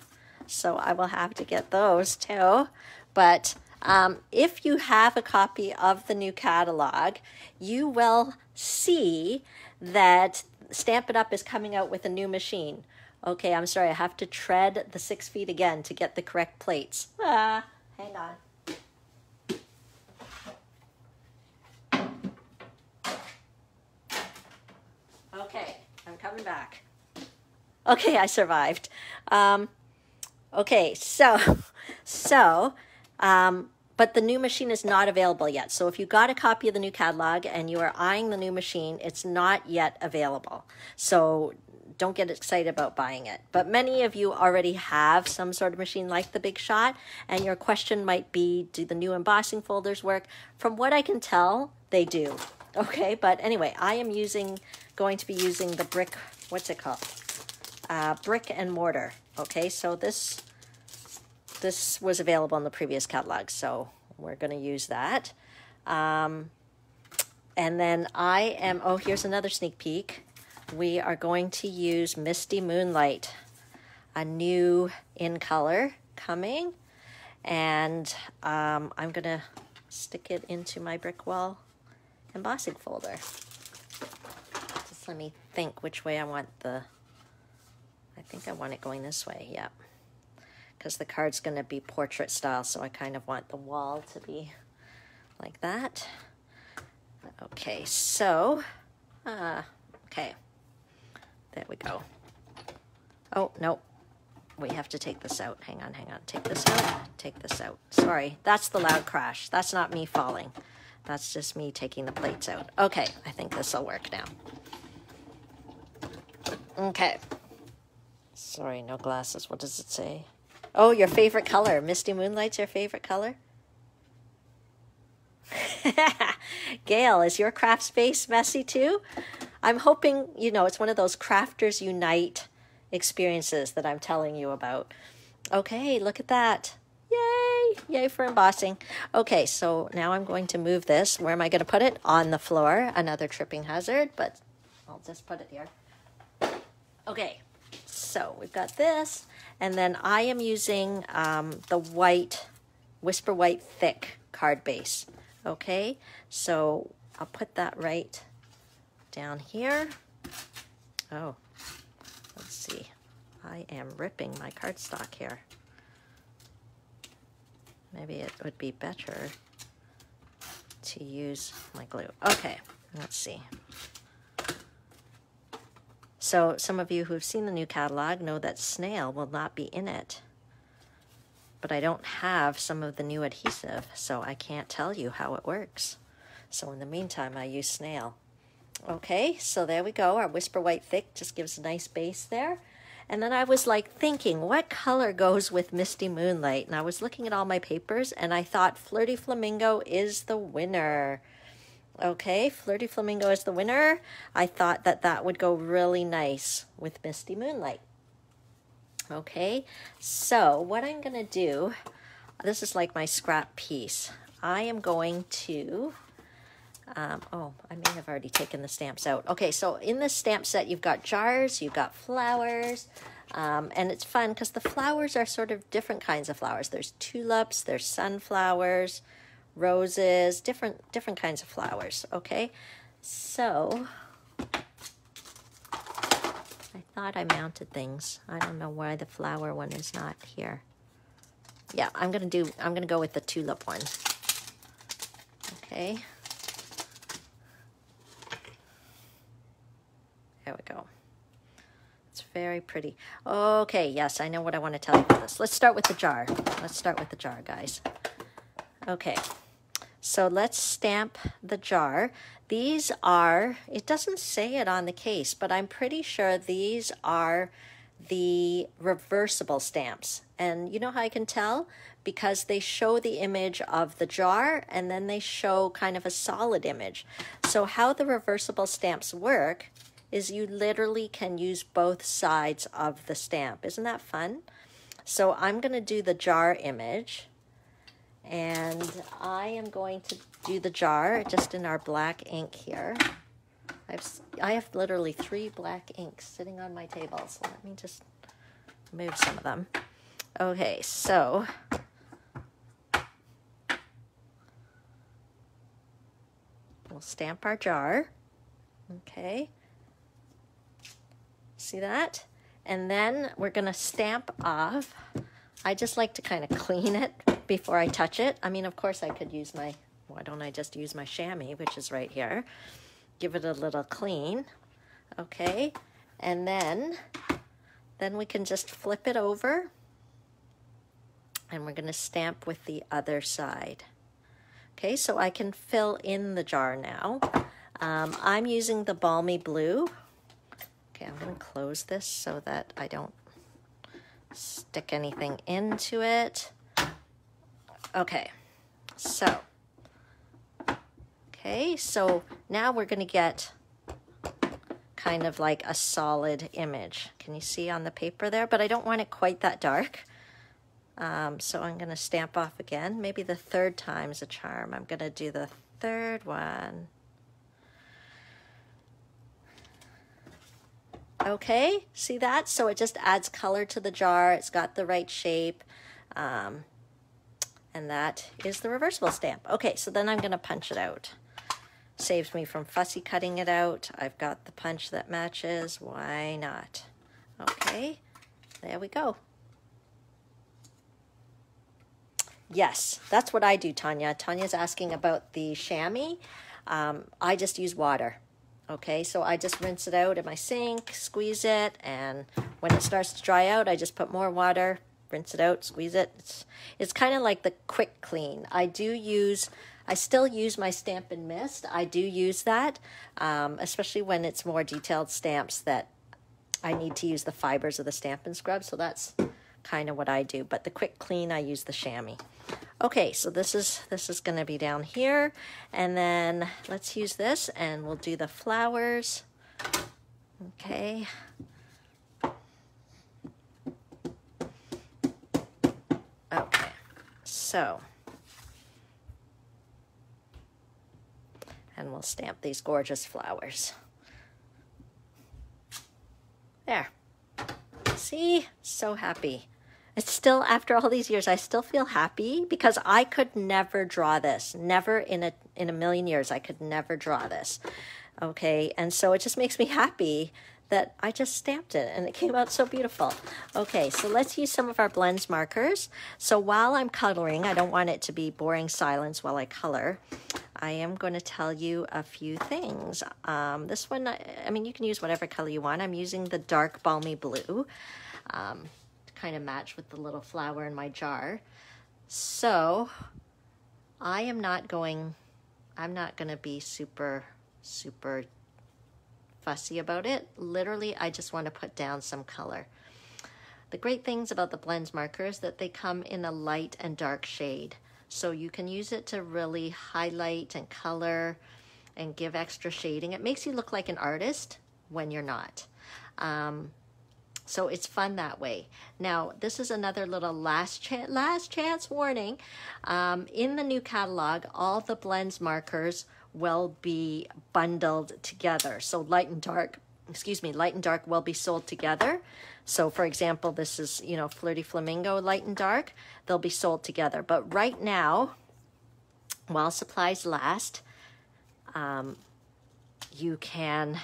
so I will have to get those too. But if you have a copy of the new catalog, you will see that Stampin' Up! Is coming out with a new machine. Okay, I'm sorry, I have to tread the 6 feet again to get the correct plates. Hang on. Okay, I'm coming back. Okay, I survived. Okay, but the new machine is not available yet. So if you got a copy of the new catalog and you are eyeing the new machine, it's not yet available. So don't get excited about buying it. But many of you already have some sort of machine like the Big Shot, and your question might be, do the new embossing folders work? From what I can tell, they do. Okay, but anyway, I am going to be using the brick, what's it called? Brick and mortar. Okay, so this was available in the previous catalog, so we're going to use that. And then here's another sneak peek. We are going to use Misty Moonlight, a new in color coming. And I'm going to stick it into my brick wall embossing folder. Just let me think which way I want I think I want it going this way, yeah. Because the card's going to be portrait style, so I kind of want the wall to be like that. Okay, so, okay, there we go. Oh, no, we have to take this out. Hang on, take this out. Sorry, that's the loud crash. That's not me falling. That's just me taking the plates out. Okay, I think this will work now. Okay. Sorry, no glasses. What does it say? Oh, your favorite color. Misty Moonlight's your favorite color? Gail, is your craft space messy too? I'm hoping, it's one of those Crafters Unite experiences that I'm telling you about. Okay, look at that. Yay! Yay for embossing. Okay, so now I'm going to move this. Where am I going to put it? On the floor. Another tripping hazard, but I'll just put it here. Okay, so we've got this. And then I am using the white, Whisper White Thick card base. Okay, so I'll put that right down here. Oh, let's see. I am ripping my cardstock here. Maybe it would be better to use my glue. Okay, let's see. So some of you who've seen the new catalog know that snail will not be in it. But I don't have some of the new adhesive, so I can't tell you how it works. So in the meantime, I use snail. Okay, so there we go. Our Whisper White Thick just gives a nice base there. And then I was like thinking, what color goes with Misty Moonlight? And I was looking at all my papers, and I thought Flirty Flamingo is the winner. Okay, Flirty Flamingo is the winner. I thought that would go really nice with Misty Moonlight. Okay, so what I'm going to do, this is like my scrap piece. I am going to, oh, I may have already taken the stamps out. Okay, so in this stamp set, you've got jars, you've got flowers, and it's fun because the flowers are sort of different kinds of flowers. There's tulips, there's sunflowers, roses, different kinds of flowers, okay? So, I thought I mounted things. I don't know why the flower one is not here. Yeah, I'm gonna go with the tulip one. Okay. There we go. It's very pretty. Okay, yes, I know what I want to tell you about this. Let's start with the jar. Let's start with the jar, guys. Okay. So let's stamp the jar. These are, it doesn't say it on the case, but I'm pretty sure these are the reversible stamps. And you know how I can tell? Because they show the image of the jar and then they show kind of a solid image. So how the reversible stamps work is you literally can use both sides of the stamp. Isn't that fun? So I'm going to do the jar image. And I am going to do the jar just in our black ink here. I have literally 3 black inks sitting on my table, so let me just move some of them. Okay, so we'll stamp our jar. Okay, see that? And then we're going to stamp off. I just like to kind of clean it before I touch it. I mean, of course I could use why don't I just use my chamois, which is right here. Give it a little clean. Okay, and then we can just flip it over And we're going to stamp with the other side. Okay, so I can fill in the jar now. I'm using the Balmy Blue. Okay, I'm going to close this so that I don't stick anything into it. Okay, so now we're going to get kind of like a solid image. Can you see on the paper there? But I don't want it quite that dark. So I'm going to stamp off again. Maybe the third time's a charm. I'm going to do the third one. Okay, see that? So it just adds color to the jar. It's got the right shape. And that is the reversible stamp. Okay, so then I'm going to punch it out. Saves me from fussy cutting it out. I've got the punch that matches. Why not? Okay, there we go. Yes, that's what I do, Tanya. Tanya's asking about the chamois. I just use water. Okay, so I just rinse it out in my sink, squeeze it, and when it starts to dry out, I just put more water, rinse it out, squeeze it. It's kind of like the quick clean. I still use my Stampin' Mist. I do use that, especially when it's more detailed stamps that I need to use the fibers of the Stampin' Scrub, so that's kind of what I do. But the quick clean, I use the chamois. Okay, so this is going to be down here, and then let's use this, and we'll do the flowers. Okay. Okay, so, and we'll stamp these gorgeous flowers. There. See? So happy. It's still, after all these years, I still feel happy because I could never draw this. Never in a million years, I could never draw this. Okay, and so it just makes me happy that I just stamped it and it came out so beautiful. Okay, so let's use some of our blends markers. So while I'm coloring, I don't want it to be boring silence while I color. I am going to tell you a few things. This one, I mean, you can use whatever color you want. I'm using the dark Balmy Blue. Kind of match with the little flower in my jar. So I'm not going to be super fussy about it. Literally, I just want to put down some color. The great things about the blends marker is that they come in a light and dark shade. So you can use it to really highlight and color and give extra shading. It makes you look like an artist when you're not. So it's fun that way. Now, this is another little last chance warning. In the new catalog, all the blends markers will be bundled together. So light and dark will be sold together. So for example, this is, Flirty Flamingo light and dark. They'll be sold together. But right now, while supplies last, you can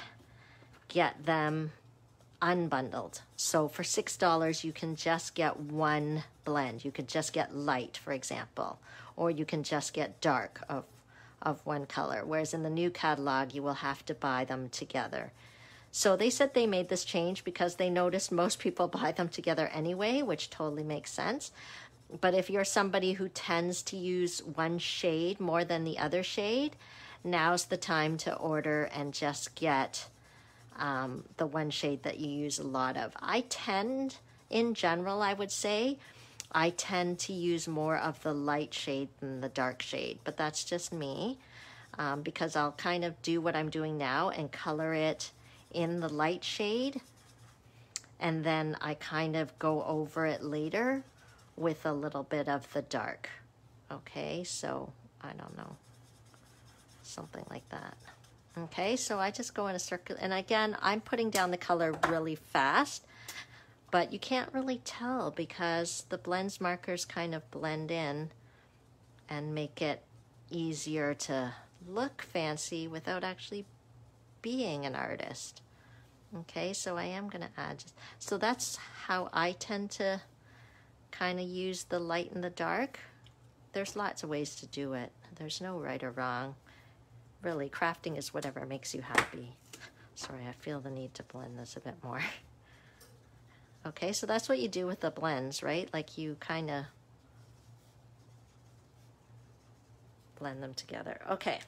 get them unbundled. So for $6, you can just get one blend. You could just get light, for example, or you can just get dark of one color. Whereas in the new catalog, you will have to buy them together. So they said they made this change because they noticed most people buy them together anyway, which totally makes sense. But if you're somebody who tends to use one shade more than the other shade, now's the time to order and just get the one shade that you use a lot of. I tend, in general, I would say, I tend to use more of the light shade than the dark shade, but that's just me, because I'll kind of do what I'm doing now and color it in the light shade, and then I kind of go over it later with a little bit of the dark. Okay, so I don't know, something like that. Okay, so I just go in a circle, and again, I'm putting down the color really fast, but you can't really tell because the blends markers kind of blend in and make it easier to look fancy without actually being an artist. Okay, so I am going to add, so that's how I tend to kind of use the light and the dark. There's lots of ways to do it. There's no right or wrong. Really, crafting is whatever makes you happy. Sorry, I feel the need to blend this a bit more. Okay, so that's what you do with the blends, right? Like you kind of blend them together. Okay.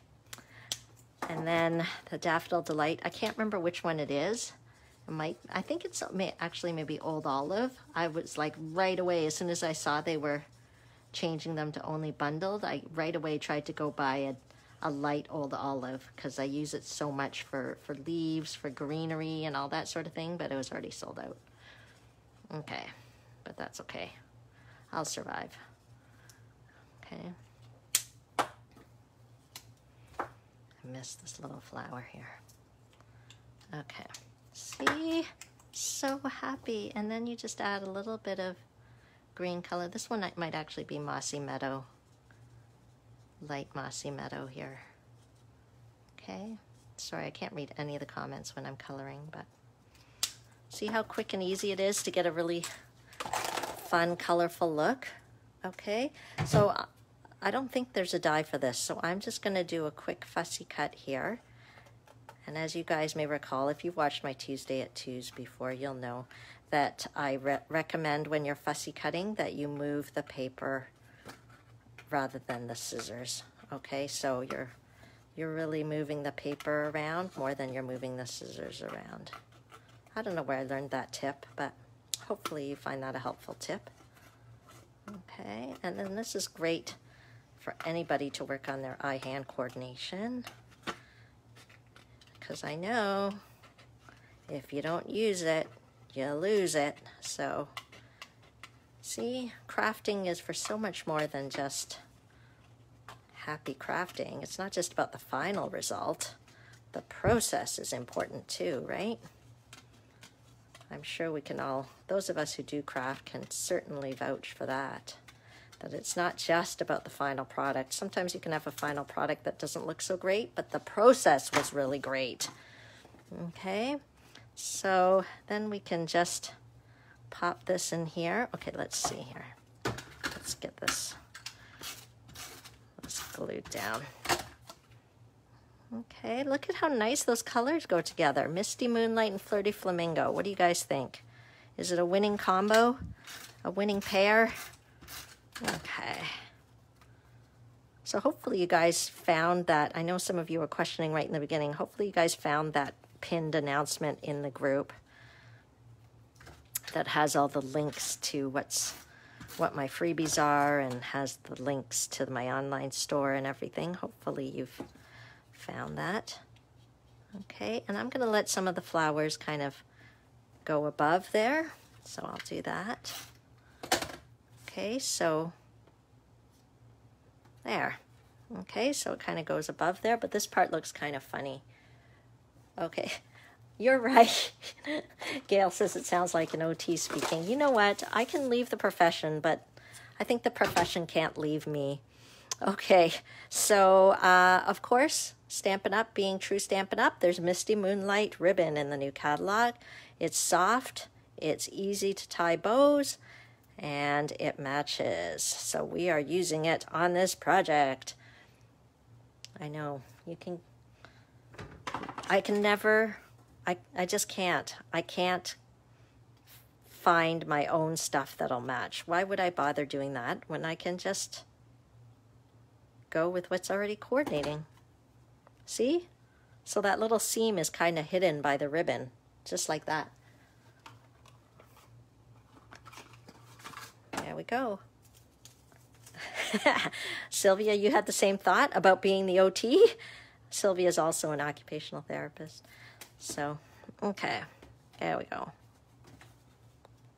And then the Daffodil Delight, I can't remember which one it is. I think it's actually maybe Old Olive. I was like right away, as soon as I saw they were changing them to only bundled, I right away tried to go buy a light Old Olive because I use it so much for leaves, for greenery and all that sort of thing, but it was already sold out. Okay, but that's okay. I'll survive. Okay. I missed this little flower here. Okay. See? So happy. And then you just add a little bit of green color. This one might actually be Mossy Meadow. Light Mossy Meadow here. Okay. Sorry, I can't read any of the comments when I'm coloring, but see how quick and easy it is to get a really fun, colorful look? Okay. So I don't think there's a die for this, so I'm just going to do a quick fussy cut here. And as you guys may recall, if you've watched my Tuesday at 2s before, you'll know that I recommend when you're fussy cutting that you move the paper rather than the scissors. Okay, so you're really moving the paper around more than you're moving the scissors around. I don't know where I learned that tip, but hopefully you find that a helpful tip. Okay, and then this is great for anybody to work on their eye-hand coordination, because I know if you don't use it, you lose it. So see, crafting is for so much more than just happy crafting. It's not just about the final result. The process is important too, right? I'm sure we can all, those of us who do craft can certainly vouch for that. That it's not just about the final product. Sometimes you can have a final product that doesn't look so great, but the process was really great. Okay, so then we can just pop this in here. Okay, let's see here. Let's get this glued down. Okay, look at how nice those colors go together. Misty Moonlight and Flirty Flamingo. What do you guys think? Is it a winning combo? A winning pair? Okay. So hopefully you guys found that. I know some of you were questioning right in the beginning. Hopefully you guys found that pinned announcement in the group that has all the links to what my freebies are and has the links to my online store and everything. Hopefully you've found that. Okay, and I'm going to let some of the flowers kind of go above there. So I'll do that. Okay, so there. Okay, so it kind of goes above there, but this part looks kind of funny. Okay, you're right. Gail says it sounds like an OT speaking. You know what? I can leave the profession, but I think the profession can't leave me. Okay, so of course, Stampin' Up! Being true Stampin' Up!, there's Misty Moonlight ribbon in the new catalog. It's soft, it's easy to tie bows, and it matches. So we are using it on this project. I know, you can, I just can't. I can't find my own stuff that'll match. Why would I bother doing that when I can just go with what's already coordinating? See? So that little seam is kind of hidden by the ribbon, just like that. There we go. Sylvia, you had the same thought about being the OT? Sylvia is also an occupational therapist. So, okay, there we go.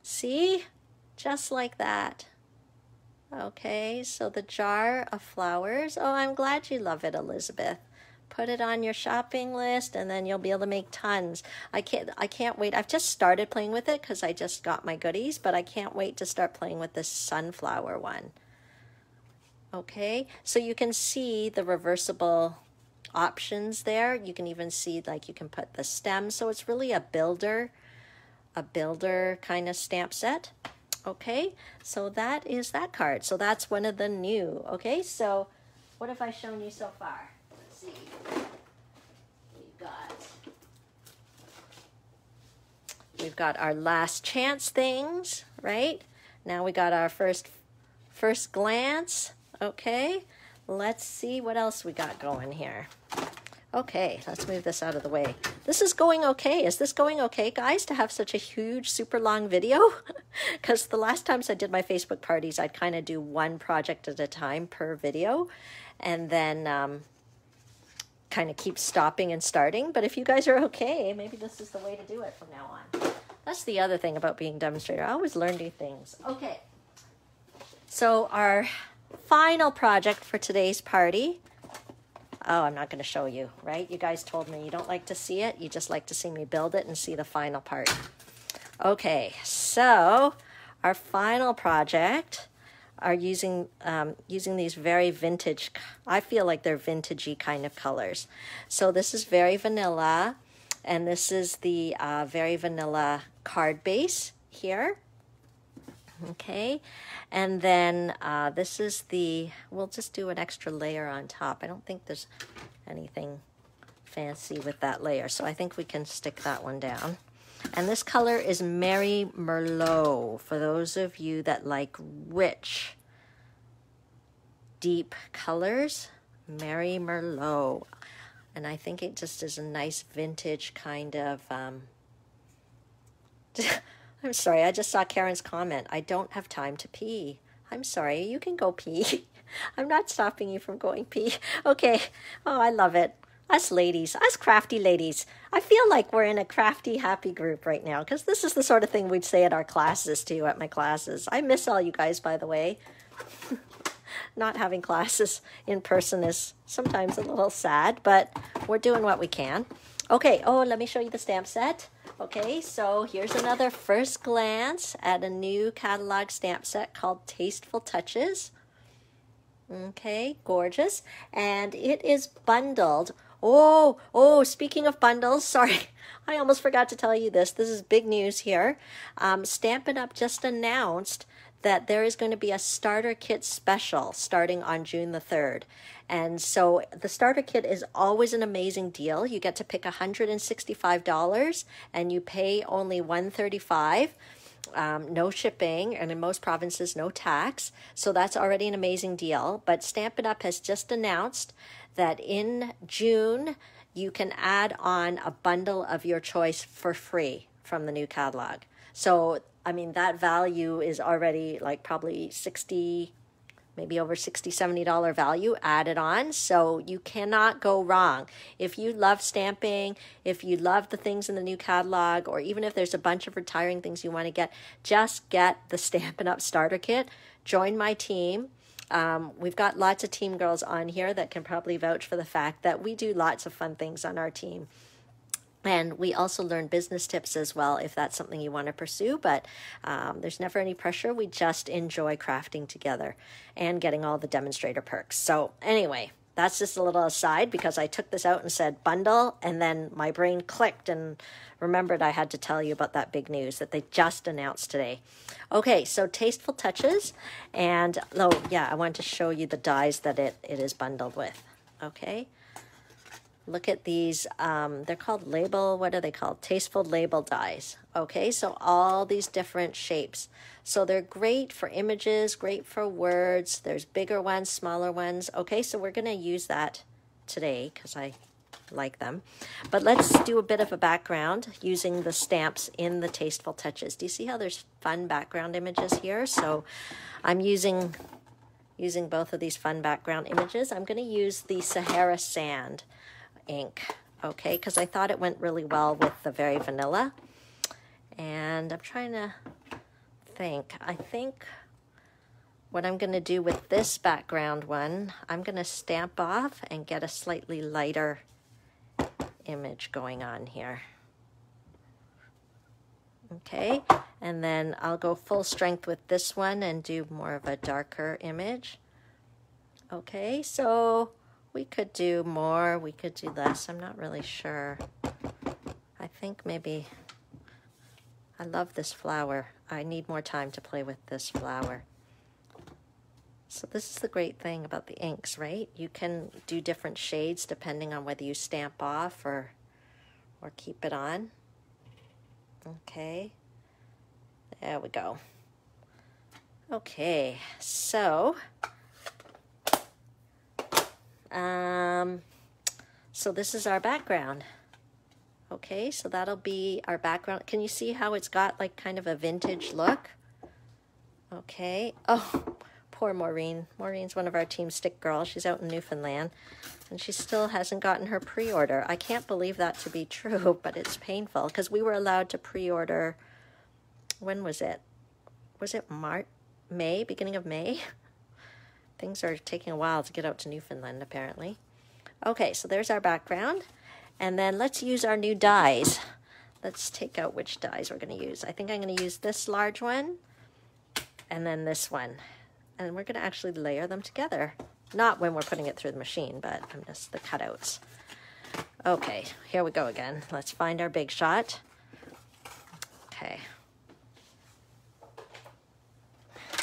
See? Just like that. Okay, so the jar of flowers. Oh, I'm glad you love it, Elizabeth. Put it on your shopping list and then you'll be able to make tons. I can't wait. I've just started playing with it because I just got my goodies, but I can't wait to start playing with this sunflower one. Okay, so you can see the reversible options there. You can even see, like, you can put the stem. So it's really a builder kind of stamp set. Okay, so that is that card. So that's one of the new. Okay, so what have I shown you so far? Let's see. We've got our last chance things, right? Now we got our first glance. Okay, let's see what else we got going here. Okay, let's move this out of the way. This is going okay. Is this going okay, guys, to have such a huge, super long video? Because the last times I did my Facebook parties, I'd kind of do one project at a time per video, and then kind of keep stopping and starting. But if you guys are okay, maybe this is the way to do it from now on. That's the other thing about being a demonstrator. I always learn new things. Okay, so our final project for today's party. Oh, I'm not going to show you, right? You guys told me you don't like to see it. You just like to see me build it and see the final part. Okay, so our final project are using these very vintage, I feel like they're vintagey kind of colors. So this is very vanilla, and this is the very vanilla card base here. Okay, and then this is the, we'll just do an extra layer on top. I don't think there's anything fancy with that layer, so I think we can stick that one down. And this color is Merry Merlot, for those of you that like rich, deep colors. Merry Merlot. And I think it just is a nice vintage kind of... I'm sorry, I just saw Karen's comment. I don't have time to pee. I'm sorry, you can go pee. I'm not stopping you from going pee. Okay, oh, I love it. Us ladies, us crafty ladies. I feel like we're in a crafty, happy group right now, because this is the sort of thing we'd say at our classes too, at my classes. I miss all you guys, by the way. Not having classes in person is sometimes a little sad, but we're doing what we can. Okay, oh, let me show you the stamp set. Okay, so here's another first glance at a new catalog stamp set called Tasteful Touches. Okay, gorgeous. And it is bundled. Oh, speaking of bundles, sorry, I almost forgot to tell you this. This is big news here. Stampin' Up! Just announced that there is going to be a starter kit special starting on June the 3rd. And so the starter kit is always an amazing deal. You get to pick $165 and you pay only $135. No shipping, and in most provinces, no tax. So that's already an amazing deal. But Stampin' Up! Has just announced that in June, you can add on a bundle of your choice for free from the new catalog. So, I mean, that value is already like probably 60, maybe over $60, $70 value added on. So you cannot go wrong. If you love stamping, if you love the things in the new catalog, or even if there's a bunch of retiring things you want to get, just get the Stampin' Up! Starter Kit. Join my team. We've got lots of team girls on here that can probably vouch for the fact that we do lots of fun things on our team. And we also learn business tips as well, if that's something you want to pursue. But there's never any pressure. We just enjoy crafting together and getting all the demonstrator perks. So anyway, that's just a little aside, because I took this out and said bundle, and then my brain clicked and remembered I had to tell you about that big news that they just announced today. Okay, so Tasteful Touches. And, oh yeah, I wanted to show you the dies that it is bundled with. Okay. Look at these, they're called label, what are they called? Tasteful label dies. Okay, so all these different shapes. So they're great for images, great for words. There's bigger ones, smaller ones. Okay, so we're gonna use that today because I like them. But let's do a bit of a background using the stamps in the Tasteful Touches. Do you see how there's fun background images here? So I'm using both of these fun background images. I'm gonna use the Sahara Sand ink, okay, because I thought it went really well with the very vanilla. And I'm trying to think. I think what I'm going to do with this background one, I'm going to stamp off and get a slightly lighter image going on here. Okay, and then I'll go full strength with this one and do more of a darker image. Okay, so we could do more, we could do less, I'm not really sure. I think maybe, I love this flower. I need more time to play with this flower. So this is the great thing about the inks, right? You can do different shades depending on whether you stamp off or keep it on. Okay, there we go. So this is our background. Okay, so that'll be our background. Can you see how it's got like kind of a vintage look? Okay. Oh, poor Maureen. Maureen's one of our Team Stick girls. She's out in Newfoundland, and she still hasn't gotten her pre-order. I can't believe that to be true, but it's painful because we were allowed to pre-order, when was it? Was it May, beginning of May? Things are taking a while to get out to Newfoundland, apparently. Okay, so there's our background. And then let's use our new dies. Let's take out which dies we're going to use. I think I'm going to use this large one and then this one. And we're going to actually layer them together. Not when we're putting it through the machine, but I'm just the cutouts. Okay, here we go again. Let's find our big shot. Okay.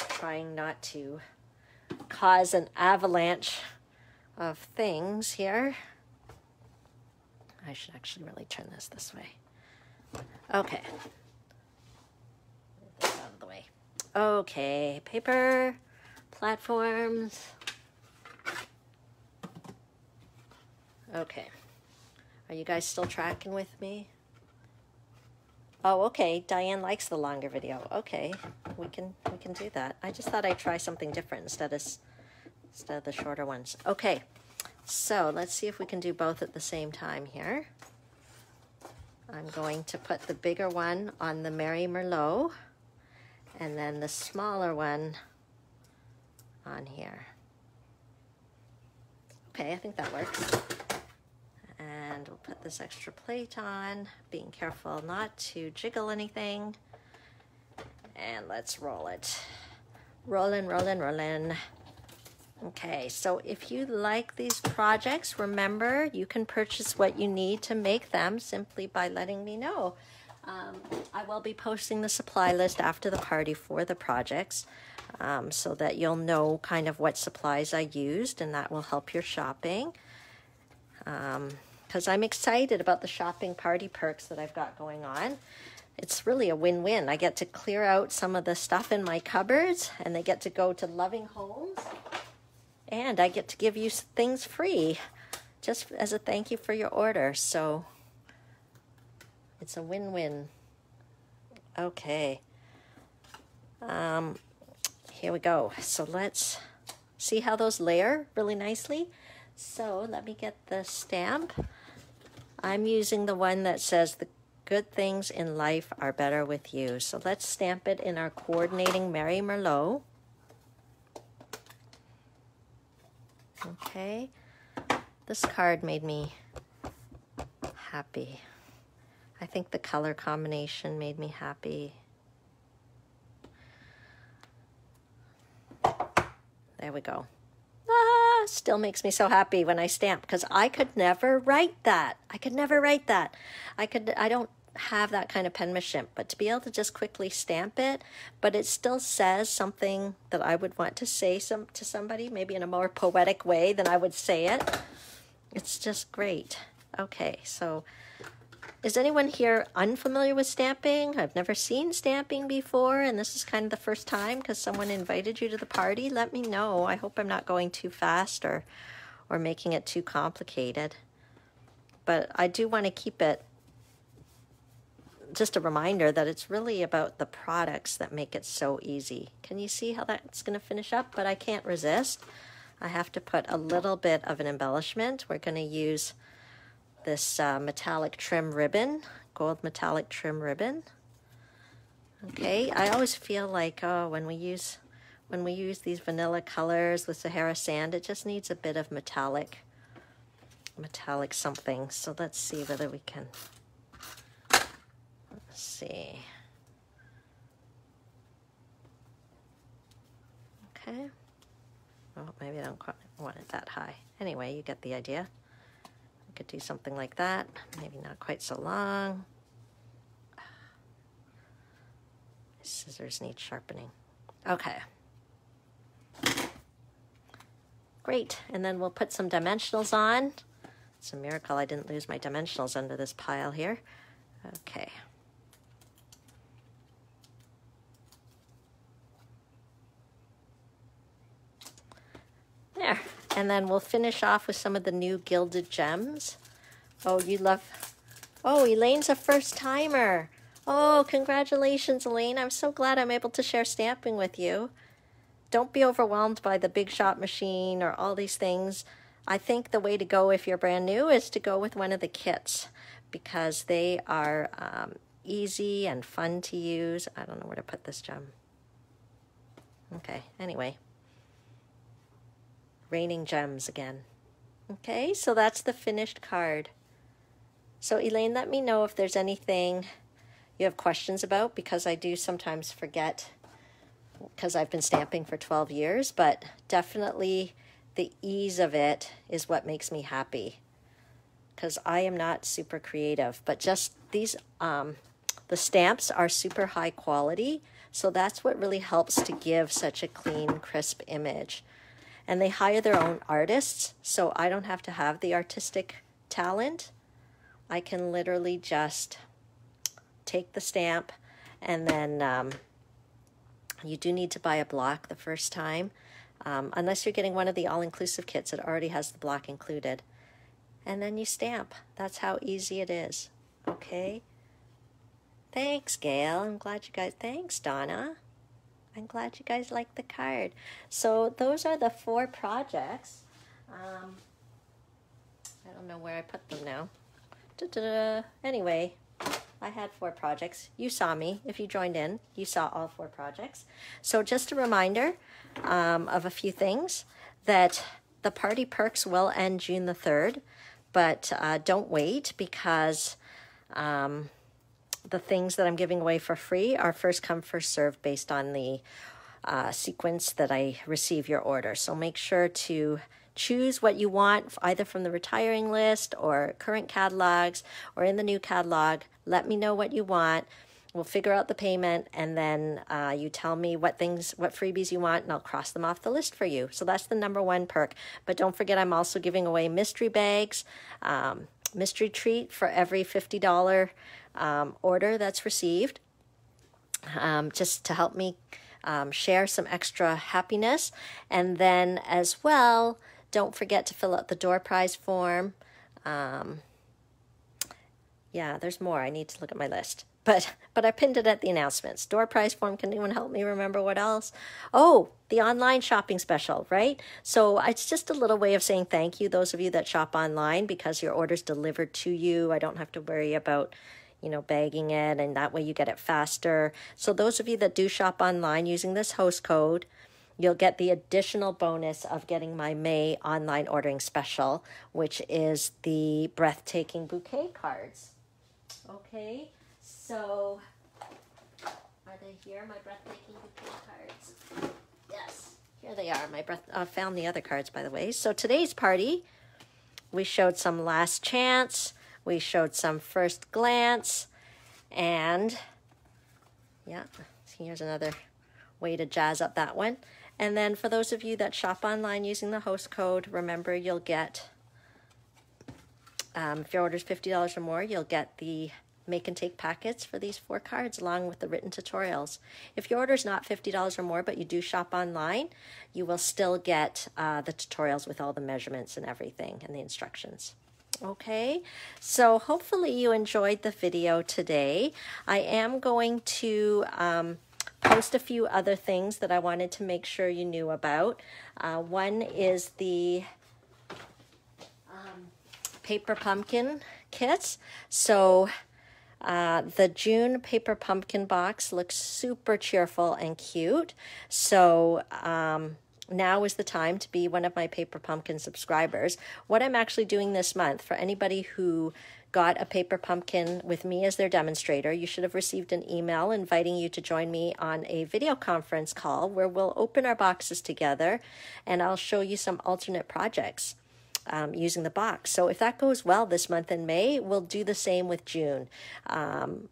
Trying not to cause an avalanche of things here. I should actually really turn this way. Okay. Move this out of the way. Okay, paper, platforms. Okay. Are you guys still tracking with me? Oh, okay. Diane likes the longer video. Okay, we can do that. I just thought I'd try something different instead of the shorter ones. Okay. So let's see if we can do both at the same time here. I'm going to put the bigger one on the Mary Merlot and then the smaller one on here. Okay, I think that works. And we'll put this extra plate on, being careful not to jiggle anything. And let's roll it. Rollin', rollin', rollin'. Okay, so if you like these projects, remember you can purchase what you need to make them simply by letting me know. I will be posting the supply list after the party for the projects so that you'll know kind of what supplies I used, and that will help your shopping. Because I'm excited about the shopping party perks that I've got going on. It's really a win-win. I get to clear out some of the stuff in my cupboards, and they get to go to loving homes. And I get to give you things free just as a thank you for your order. So it's a win-win. Okay. Here we go. So let's see how those layer really nicely. So let me get the stamp. I'm using the one that says the good things in life are better with you. So let's stamp it in our coordinating Mary Merlot. Okay, this card made me happy. I think the color combination made me happy. There we go. Ah, still makes me so happy when I stamp because I could never write that. I don't have that kind of penmanship, but to be able to just quickly stamp it, but it still says something that I would want to say to somebody, maybe in a more poetic way than I would say it. It's just great. Okay, so is anyone here unfamiliar with stamping? I've never seen stamping before, and this is kind of the first time because someone invited you to the party. Let me know. I hope I'm not going too fast or making it too complicated. But I do want to keep it just a reminder that it's really about the products that make it so easy. Can you see how that's going to finish up? But I can't resist. I have to put a little bit of an embellishment. We're going to use this metallic trim ribbon, gold metallic trim ribbon. Okay, I always feel like when we use these vanilla colors with Sahara sand, it just needs a bit of metallic something. So let's see whether we can. Let's see. Okay. Well, maybe I don't quite want it that high. Anyway, you get the idea. We could do something like that. Maybe not quite so long. Scissors need sharpening. Okay. Great. And then we'll put some dimensionals on. It's a miracle I didn't lose my dimensionals under this pile here. Okay. There. And then we'll finish off with some of the new gilded gems. Oh, you love... Oh, Elaine's a first timer. Oh, congratulations, Elaine. I'm so glad I'm able to share stamping with you. Don't be overwhelmed by the big shot machine or all these things. I think the way to go if you're brand new is to go with one of the kits because they are easy and fun to use. I don't know where to put this gem. Okay, anyway. Raining gems again. Okay, so that's the finished card. So Elaine, let me know if there's anything you have questions about, because I do sometimes forget because I've been stamping for 12 years, but definitely the ease of it is what makes me happy, because I am not super creative, but just these, the stamps are super high quality, so that's what really helps to give such a clean, crisp image. And they hire their own artists, so I don't have to have the artistic talent. I can literally just take the stamp, and then you do need to buy a block the first time, unless you're getting one of the all-inclusive kits that already has the block included. And then you stamp. That's how easy it is. Okay? Thanks, Gail. I'm glad you guys... Thanks, Donna. I'm glad you guys like the card. So those are the 4 projects. I don't know where I put them now. Anyway, I had 4 projects. You saw me. If you joined in, you saw all 4 projects. So just a reminder of a few things, that the party perks will end June the 3rd, but don't wait, because the things that I'm giving away for free are first come, first served based on the sequence that I receive your order. So make sure to choose what you want, either from the retiring list or current catalogs or in the new catalog. Let me know what you want. We'll figure out the payment, and then you tell me what freebies you want, and I'll cross them off the list for you. So that's the #1 perk. But don't forget, I'm also giving away mystery bags, mystery treat for every $50 order that's received, just to help me share some extra happiness. And then as well, don't forget to fill out the door prize form. Yeah, there's more. I need to look at my list. But I pinned it at the announcements. Door prize form. Can anyone help me remember what else? Oh, the online shopping special, right? So it's just a little way of saying thank you, those of you that shop online, because your order's delivered to you. I don't have to worry about, bagging it, and that way you get it faster. So those of you that do shop online using this host code, you'll get the additional bonus of getting my May online ordering special, which is the breathtaking bouquet cards. Okay, so are they here, my breathtaking bouquet cards? Yes, here they are. I found the other cards, by the way. So today's party, we showed some last chance, we showed some first glance, and yeah, here's another way to jazz up that one. And then for those of you that shop online using the host code, remember you'll get, if your order's $50 or more, you'll get the make and take packets for these 4 cards along with the written tutorials. If your order's not $50 or more, but you do shop online, you will still get the tutorials with all the measurements and everything and the instructions. Okay, so hopefully you enjoyed the video today. I am going to post a few other things that I wanted to make sure you knew about. One is the paper pumpkin kits. So the June paper pumpkin box looks super cheerful and cute. So now is the time to be one of my paper pumpkin subscribers. What I'm actually doing this month, for anybody who got a paper pumpkin with me as their demonstrator, you should have received an email inviting you to join me on a video conference call where we'll open our boxes together, and I'll show you some alternate projects using the box. So if that goes well this month in May, we'll do the same with June.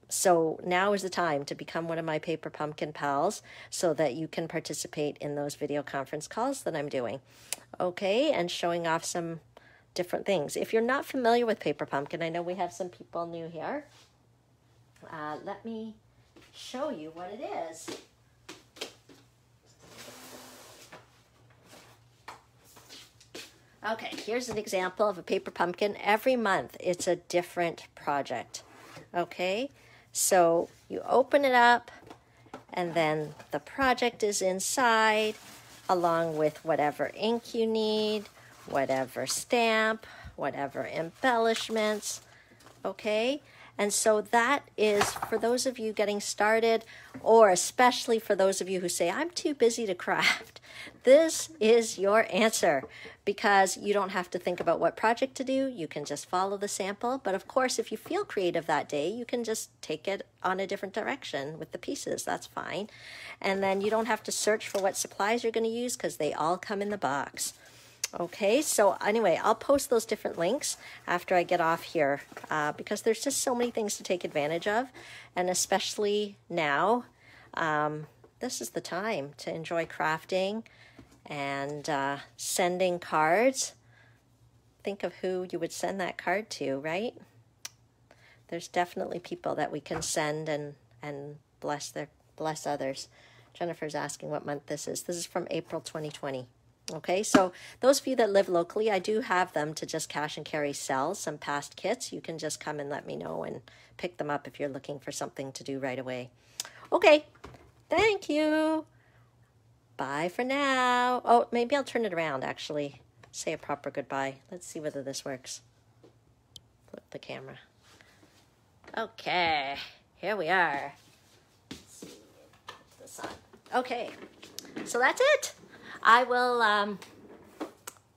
So now is the time to become one of my paper pumpkin pals so that you can participate in those video conference calls that I'm doing. Okay, and showing off some different things. If you're not familiar with paper pumpkin, I know we have some people new here. Let me show you what it is. Okay, here's an example of a paper pumpkin. Every month it's a different project. Okay, so you open it up and then the project is inside along with whatever ink you need, whatever stamp, whatever embellishments. Okay, and so that is for those of you getting started, or especially for those of you who say, I'm too busy to craft. This is your answer, because you don't have to think about what project to do. You can just follow the sample. But of course, if you feel creative that day, you can just take it on a different direction with the pieces. That's fine. And then you don't have to search for what supplies you're going to use, because they all come in the box. Okay, so anyway, I'll post those different links after I get off here, because there's just so many things to take advantage of, and especially now, this is the time to enjoy crafting and sending cards. Think of who you would send that card to, right? There's definitely people that we can send and bless others. Jennifer's asking what month this is. This is from April 2020. Okay, so those of you that live locally, I do have them to just cash and carry sell some past kits. You can just come and let me know and pick them up if you're looking for something to do right away. Okay, thank you. Bye for now. Oh, maybe I'll turn it around, actually. Say a proper goodbye. Let's see whether this works. Flip the camera. Okay, here we are. Let's see, put this on. Okay, so that's it. I will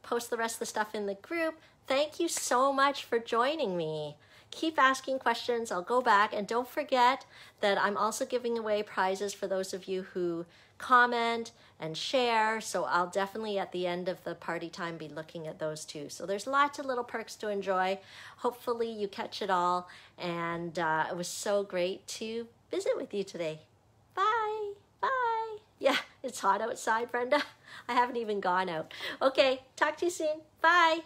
post the rest of the stuff in the group. Thank you so much for joining me. Keep asking questions. I'll go back. And don't forget that I'm also giving away prizes for those of you who comment and share. So I'll definitely at the end of the party time be looking at those too. So there's lots of little perks to enjoy. Hopefully you catch it all. And it was so great to visit with you today. Bye. Bye. Yeah, it's hot outside, Brenda. I haven't even gone out. Okay, talk to you soon. Bye.